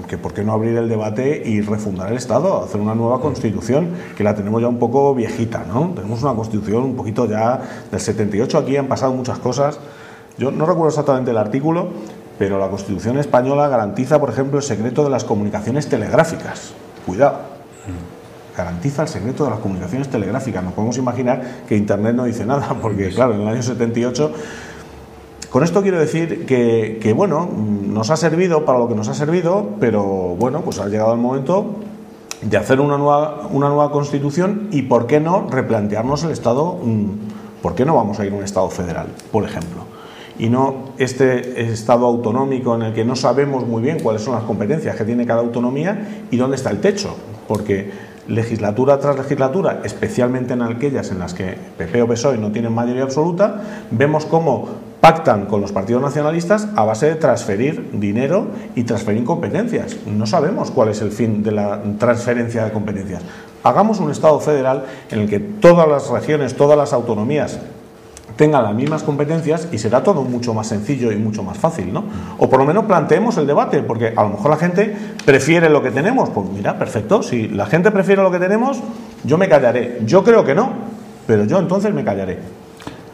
que por qué no abrir el debate y refundar el Estado, hacer una nueva Constitución, que la tenemos ya un poco viejita, ¿no? Tenemos una Constitución un poquito ya del 78, aquí han pasado muchas cosas. Yo no recuerdo exactamente el artículo, pero la Constitución española garantiza, por ejemplo, el secreto de las comunicaciones telegráficas. Cuidado. Garantiza el secreto de las comunicaciones telegráficas. Nos podemos imaginar que Internet no dice nada, porque claro, en el año 78... Con esto quiero decir que bueno, nos ha servido para lo que nos ha servido, pero bueno, pues ha llegado el momento de hacer una nueva Constitución y ¿por qué no replantearnos el Estado? ¿Por qué no vamos a ir a un Estado federal, por ejemplo? y no este Estado autonómico en el que no sabemos muy bien cuáles son las competencias que tiene cada autonomía y dónde está el techo, porque legislatura tras legislatura, especialmente en aquellas en las que PP o PSOE no tienen mayoría absoluta, vemos cómo pactan con los partidos nacionalistas a base de transferir dinero y transferir competencias. No sabemos cuál es el fin de la transferencia de competencias. Hagamos un Estado federal en el que todas las regiones, todas las autonomías tengan las mismas competencias y será todo mucho más sencillo y mucho más fácil, ¿no? O por lo menos planteemos el debate, porque a lo mejor la gente prefiere lo que tenemos. Pues mira, perfecto, si la gente prefiere lo que tenemos, yo me callaré. Yo creo que no, pero yo entonces me callaré.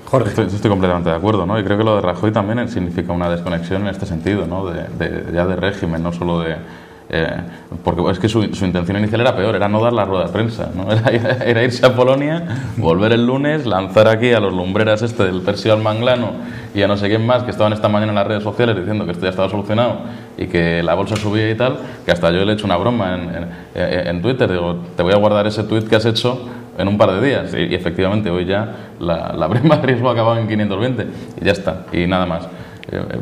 Jorge. Estoy completamente de acuerdo, ¿no? Y creo que lo de Rajoy también significa una desconexión en este sentido, ¿no? Ya de régimen, no solo de... porque es que su intención inicial era peor, era no dar la rueda de prensa, ¿no? Era irse a Polonia, volver el lunes, lanzar aquí a los lumbreras del Persio al Manglano y a no sé quién más que estaban esta mañana en las redes sociales diciendo que esto ya estaba solucionado y que la bolsa subía y tal, que hasta yo le he hecho una broma en Twitter, digo, te voy a guardar ese tuit que has hecho en un par de días, y efectivamente hoy ya la prima de riesgo ha acabado en 520 y ya está, y nada más.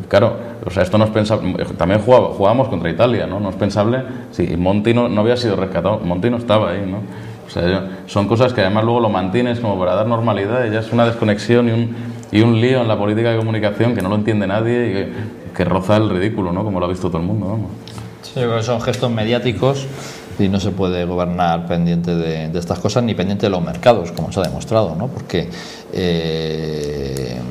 Claro, o sea, esto no es pensable. También jugábamos contra Italia, ¿no? No es pensable si Monti no había sido rescatado. Monti no estaba ahí, ¿no? O sea, son cosas que además luego lo mantienes como para dar normalidad y ya es una desconexión y un lío en la política de comunicación que no lo entiende nadie y que roza el ridículo, ¿no? Como lo ha visto todo el mundo, vamos. Sí, yo creo que son gestos mediáticos y no se puede gobernar pendiente de estas cosas ni pendiente de los mercados, como se ha demostrado, ¿no? Porque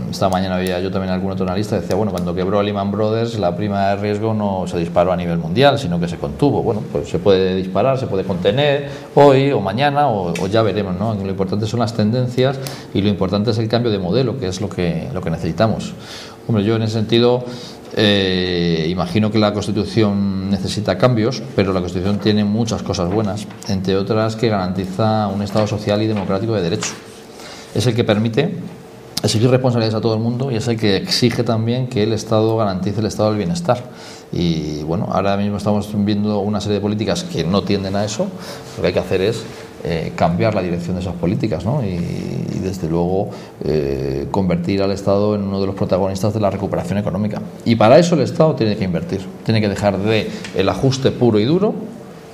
esta mañana había yo también algún otro analista que decía, bueno, cuando quebró Lehman Brothers la prima de riesgo no se disparó a nivel mundial, sino que se contuvo. Bueno, pues se puede disparar, se puede contener hoy o mañana o ya veremos, ¿no? Lo importante son las tendencias y lo importante es el cambio de modelo, que es lo que necesitamos. Hombre, yo en ese sentido imagino que la Constitución necesita cambios, pero la Constitución tiene muchas cosas buenas, entre otras que garantiza un Estado social y democrático de derecho. Es el que permite exigir responsabilidades a todo el mundo y es el que exige también que el Estado garantice el estado del bienestar. Y bueno, ahora mismo estamos viendo una serie de políticas que no tienden a eso. Lo que hay que hacer es cambiar la dirección de esas políticas, ¿no? Y desde luego convertir al Estado en uno de los protagonistas de la recuperación económica. Y para eso el Estado tiene que invertir, tiene que dejar de el ajuste puro y duro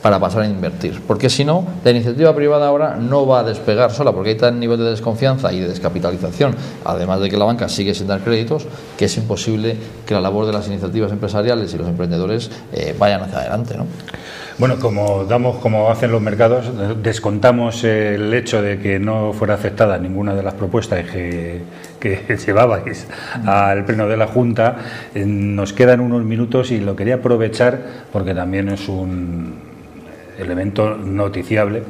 para pasar a invertir, porque si no, la iniciativa privada ahora no va a despegar sola, porque hay tal nivel de desconfianza y de descapitalización, además de que la banca sigue sin dar créditos, que es imposible que la labor de las iniciativas empresariales y los emprendedores vayan hacia adelante, ¿no? Bueno, como hacen los mercados, descontamos el hecho de que no fuera aceptada ninguna de las propuestas que llevabais al pleno de la Junta. Nos quedan unos minutos y lo quería aprovechar porque también es un elemento noticiable,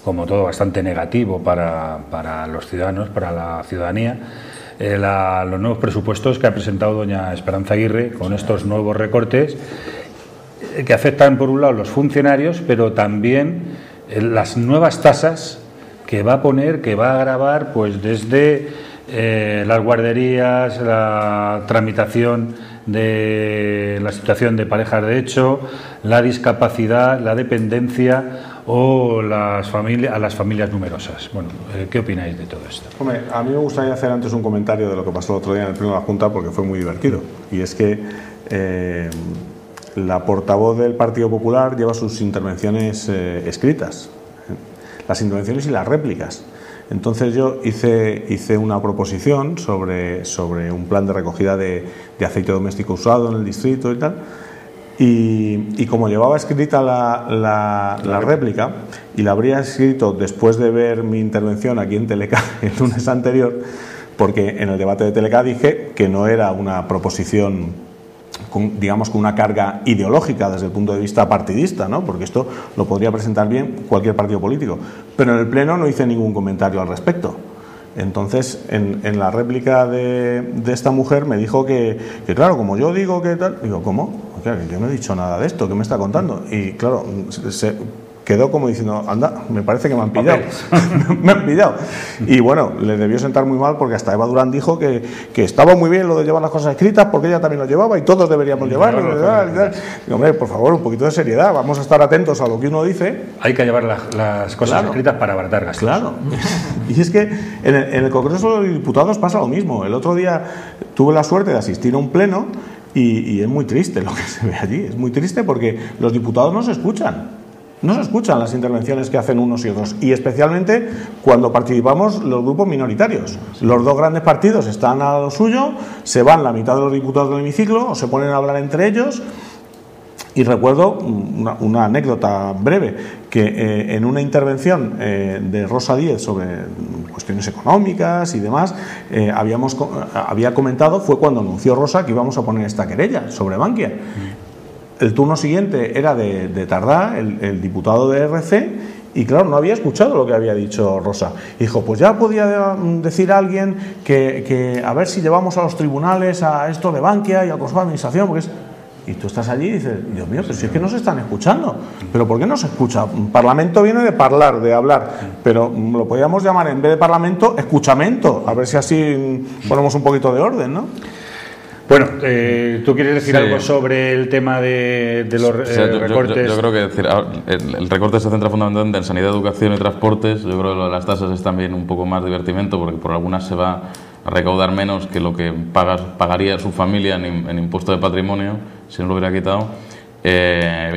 como todo bastante negativo para los ciudadanos, para la ciudadanía. Los nuevos presupuestos que ha presentado doña Esperanza Aguirre con estos nuevos recortes que afectan por un lado los funcionarios, pero también las nuevas tasas que va a poner, que va a gravar pues desde las guarderías, la tramitación de la situación de parejas de hecho, la discapacidad, la dependencia o a las familias numerosas. Bueno, ¿qué opináis de todo esto? Hombre, a mí me gustaría hacer antes un comentario de lo que pasó el otro día en el pleno de la Junta porque fue muy divertido. Y es que la portavoz del Partido Popular lleva sus intervenciones escritas, las intervenciones y las réplicas. Entonces yo hice una proposición sobre un plan de recogida de aceite doméstico usado en el distrito y tal, y como llevaba escrita la réplica y la habría escrito después de ver mi intervención aquí en Teleca el lunes anterior, porque en el debate de Teleca dije que no era una proposición con una carga ideológica desde el punto de vista partidista, ¿no? Porque esto lo podría presentar bien cualquier partido político, pero en el pleno no hice ningún comentario al respecto. Entonces en la réplica de esta mujer me dijo que claro, como yo digo que tal, digo, ¿cómo? Claro, yo no he dicho nada de esto, ¿qué me está contando? Y claro, quedó como diciendo, anda, me parece que me han pillado. Me han pillado. Y bueno, le debió sentar muy mal porque hasta Eva Durán dijo que estaba muy bien lo de llevar las cosas escritas porque ella también lo llevaba y todos deberíamos llevarlo. Y, hombre, por favor, un poquito de seriedad, vamos a estar atentos a lo que uno dice. Hay que llevar las cosas escritas para abaratar gastos. Claro. Y es que en el Congreso de los Diputados pasa lo mismo. El otro día tuve la suerte de asistir a un pleno y es muy triste lo que se ve allí. Es muy triste porque los diputados no se escuchan. No se escuchan las intervenciones que hacen unos y otros, y especialmente cuando participamos los grupos minoritarios. Los dos grandes partidos están a lo suyo, se van la mitad de los diputados del hemiciclo o se ponen a hablar entre ellos. Y recuerdo una anécdota breve, que en una intervención de Rosa Díez sobre cuestiones económicas y demás, había comentado, fue cuando anunció Rosa que íbamos a poner esta querella sobre Bankia. El turno siguiente era de Tardá, el diputado de RC, y claro, no había escuchado lo que había dicho Rosa. Y dijo, pues ya podía decir alguien que a ver si llevamos a los tribunales a esto de Bankia y al Consejo de Administración, porque es... Y tú estás allí y dices, Dios mío, pero si es que no se están escuchando. ¿Pero por qué no se escucha? Parlamento viene de hablar, pero lo podríamos llamar, en vez de parlamento, escuchamento, a ver si así ponemos un poquito de orden, ¿no? Bueno, ¿tú quieres decir algo sobre el tema de los recortes? Yo creo que el recorte se centra fundamentalmente en sanidad, educación y transportes. Yo creo que lo de las tasas es también un poco más divertimento porque por algunas se va a recaudar menos que lo que pagaría su familia en impuesto de patrimonio si no lo hubiera quitado.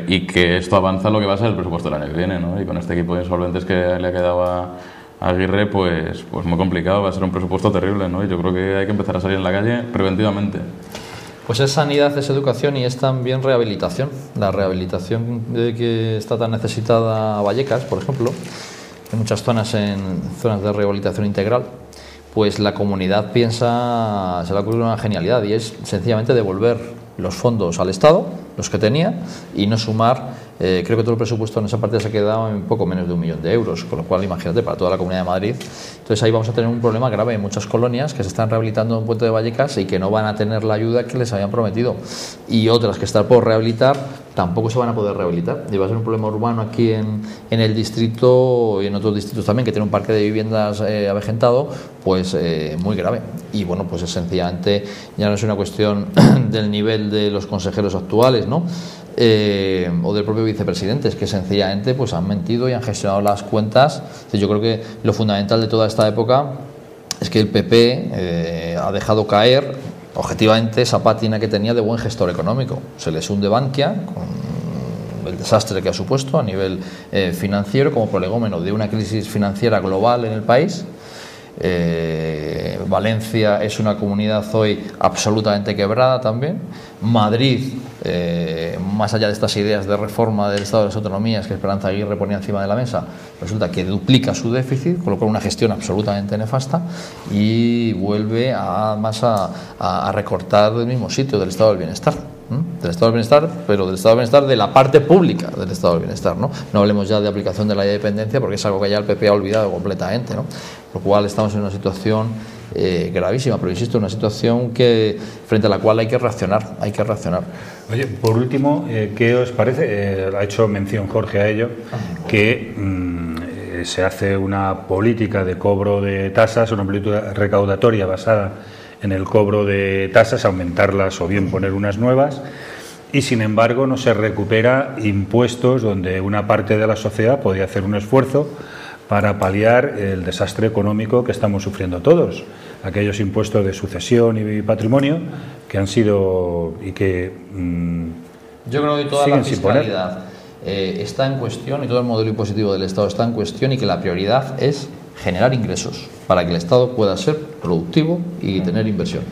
Y que esto avanza lo que va a ser el presupuesto del año que viene, ¿no? Y con este equipo de insolventes que le ha quedado a Aguirre, pues muy complicado, va a ser un presupuesto terrible, ¿no? Y yo creo que hay que empezar a salir en la calle preventivamente. Pues es sanidad, es educación y es también rehabilitación. La rehabilitación que está tan necesitada Vallecas, por ejemplo, en muchas zonas de rehabilitación integral, pues la comunidad piensa, se le ocurre una genialidad y es sencillamente devolver los fondos al Estado, los que tenía, y no sumar. Creo que todo el presupuesto en esa partida se ha quedado en poco menos de 1 millón de euros, con lo cual imagínate, para toda la Comunidad de Madrid. Entonces ahí vamos a tener un problema grave en muchas colonias que se están rehabilitando en Puente de Vallecas y que no van a tener la ayuda que les habían prometido, y otras que están por rehabilitar tampoco se van a poder rehabilitar, y va a ser un problema urbano aquí en el distrito y en otros distritos también que tiene un parque de viviendas avejentado, pues muy grave. Y bueno, pues es sencillamente, ya no es una cuestión del nivel de los consejeros actuales, ¿no? O del propio vicepresidente, es que sencillamente pues han mentido y han gestionado las cuentas. Yo creo que lo fundamental de toda esta época es que el PP ha dejado caer objetivamente esa pátina que tenía de buen gestor económico. Se les hunde Bankia con el desastre que ha supuesto a nivel financiero como prolegómeno de una crisis financiera global en el país. Valencia es una comunidad hoy absolutamente quebrada también. Madrid, más allá de estas ideas de reforma del Estado de las Autonomías que Esperanza Aguirre ponía encima de la mesa, resulta que duplica su déficit, con lo cual una gestión absolutamente nefasta, y vuelve a recortar del mismo sitio, del Estado del Bienestar. Del Estado del Bienestar, pero del Estado del Bienestar de la parte pública del Estado del Bienestar, ¿no? No hablemos ya de aplicación de la ley de dependencia porque es algo que ya el PP ha olvidado completamente, ¿no? Por lo cual estamos en una situación gravísima, pero insisto, una situación frente a la cual hay que reaccionar, Oye, por último, ¿qué os parece? Ha hecho mención Jorge a ello, que se hace una política de cobro de tasas, una política recaudatoria basada en el cobro de tasas, aumentarlas o bien poner unas nuevas, y sin embargo no se recupera impuestos donde una parte de la sociedad podía hacer un esfuerzo para paliar el desastre económico que estamos sufriendo todos. Aquellos impuestos de sucesión y patrimonio que han sido y que yo creo que toda la fiscalidad está en cuestión, y todo el modelo impositivo del Estado está en cuestión, y que la prioridad es generar ingresos para que el Estado pueda ser productivo y tener inversión.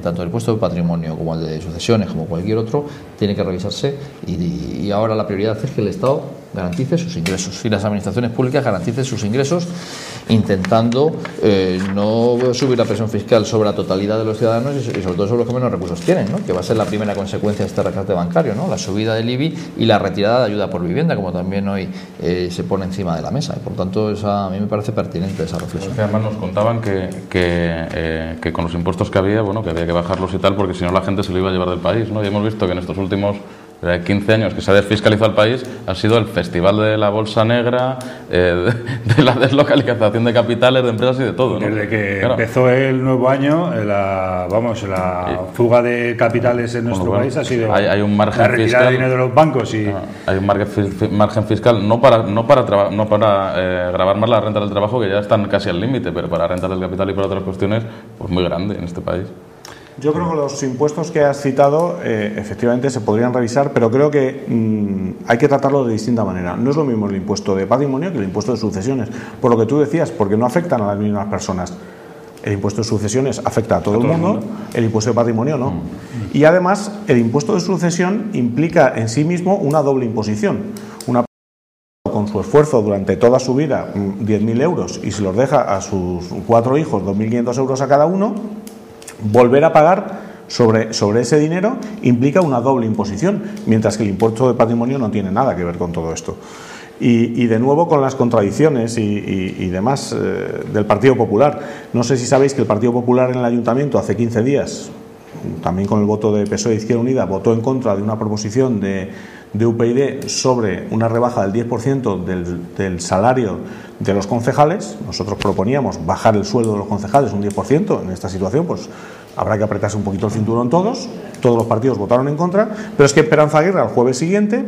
Tanto el impuesto de patrimonio como el de sucesiones como cualquier otro tiene que revisarse, y ahora la prioridad es que el Estado garantice sus ingresos y las administraciones públicas garanticen sus ingresos, intentando no subir la presión fiscal sobre la totalidad de los ciudadanos y sobre todo sobre los que menos recursos tienen, ¿no? Que va a ser la primera consecuencia de este rescate bancario, ¿no? La subida del IBI y la retirada de ayuda por vivienda, como también hoy se pone encima de la mesa, y por tanto a mí me parece pertinente esa reflexión. Además nos contaban que con los impuestos que había, bueno, que había que bajarlos y tal, porque si no la gente se lo iba a llevar del país, ¿no? Y hemos visto que en estos últimos Pero hay 15 años que se ha desfiscalizado el país, ha sido el festival de la bolsa negra, de la deslocalización de capitales, de empresas y de todo, ¿no? Desde que empezó el nuevo año, la fuga de capitales en nuestro país ha sido hay un margen la retirada fiscal, de dinero de los bancos. Hay un margen fiscal no para gravar más las rentas del trabajo, que ya están casi al límite, pero para rentas del capital y para otras cuestiones, pues muy grande en este país. Yo creo que los impuestos que has citado efectivamente se podrían revisar, pero creo que hay que tratarlo de distinta manera. No es lo mismo el impuesto de patrimonio que el impuesto de sucesiones, por lo que tú decías, porque no afectan a las mismas personas. El impuesto de sucesiones afecta a todo el mundo, el impuesto de patrimonio no. Y además, el impuesto de sucesión implica en sí mismo una doble imposición. Una persona con su esfuerzo durante toda su vida 10.000 euros y se los deja a sus 4 hijos 2.500 euros a cada uno, volver a pagar sobre ese dinero implica una doble imposición, mientras que el impuesto de patrimonio no tiene nada que ver con todo esto. Y de nuevo con las contradicciones y demás del Partido Popular. No sé si sabéis que el Partido Popular en el Ayuntamiento hace 15 días, también con el voto de PSOE e Izquierda Unida, votó en contra de una proposición de UPyD sobre una rebaja del 10% del salario de los concejales. Nosotros proponíamos bajar el sueldo de los concejales un 10%. En esta situación pues habrá que apretarse un poquito el cinturón todos los partidos votaron en contra, pero es que Esperanza Aguirre al jueves siguiente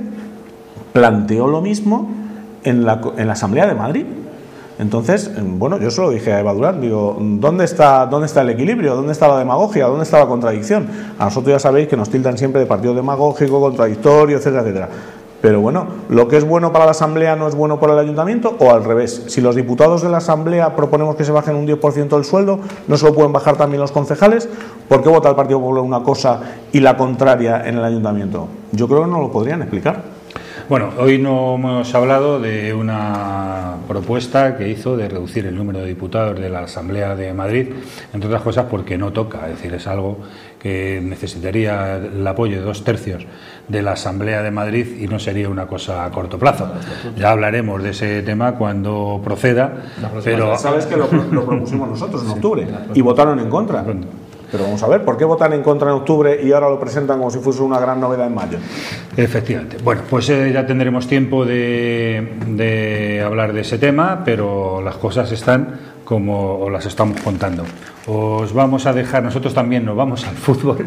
planteó lo mismo en la Asamblea de Madrid. Entonces, bueno, yo se lo dije a Eva Durán, digo, ¿dónde está el equilibrio? ¿Dónde está la demagogia? ¿Dónde está la contradicción? A nosotros ya sabéis que nos tildan siempre de partido demagógico, contradictorio, etcétera, etcétera. Pero bueno, ¿lo que es bueno para la Asamblea no es bueno para el Ayuntamiento? O al revés, si los diputados de la Asamblea proponemos que se bajen un 10% del sueldo, ¿no se lo pueden bajar también los concejales? ¿Por qué vota el Partido Popular una cosa y la contraria en el Ayuntamiento? Yo creo que no lo podrían explicar. Bueno, hoy no hemos hablado de una propuesta que hizo de reducir el número de diputados de la Asamblea de Madrid, entre otras cosas porque no toca, es decir, es algo que necesitaría el apoyo de 2/3 de la Asamblea de Madrid y no sería una cosa a corto plazo. Ya hablaremos de ese tema cuando proceda, pero sabes que lo propusimos nosotros en octubre y votaron en contra. Pero vamos a ver, ¿por qué votan en contra en octubre y ahora lo presentan como si fuese una gran novedad en mayo? Efectivamente. Bueno, pues ya tendremos tiempo de hablar de ese tema, pero las cosas están como os las estamos contando. Os vamos a dejar, nosotros también nos vamos al fútbol,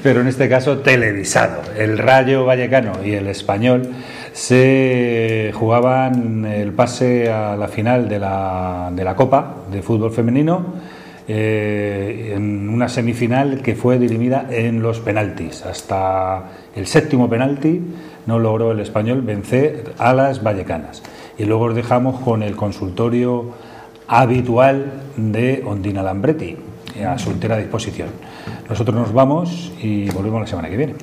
pero en este caso televisado. El Rayo Vallecano y el Español se jugaban el pase a la final de la Copa de Fútbol Femenino, en una semifinal que fue dirimida en los penaltis. Hasta el 7º penalti no logró el Español vencer a las vallecanas. Y luego os dejamos con el consultorio habitual de Ondina Lambretti, a su entera disposición. Nosotros nos vamos y volvemos la semana que viene.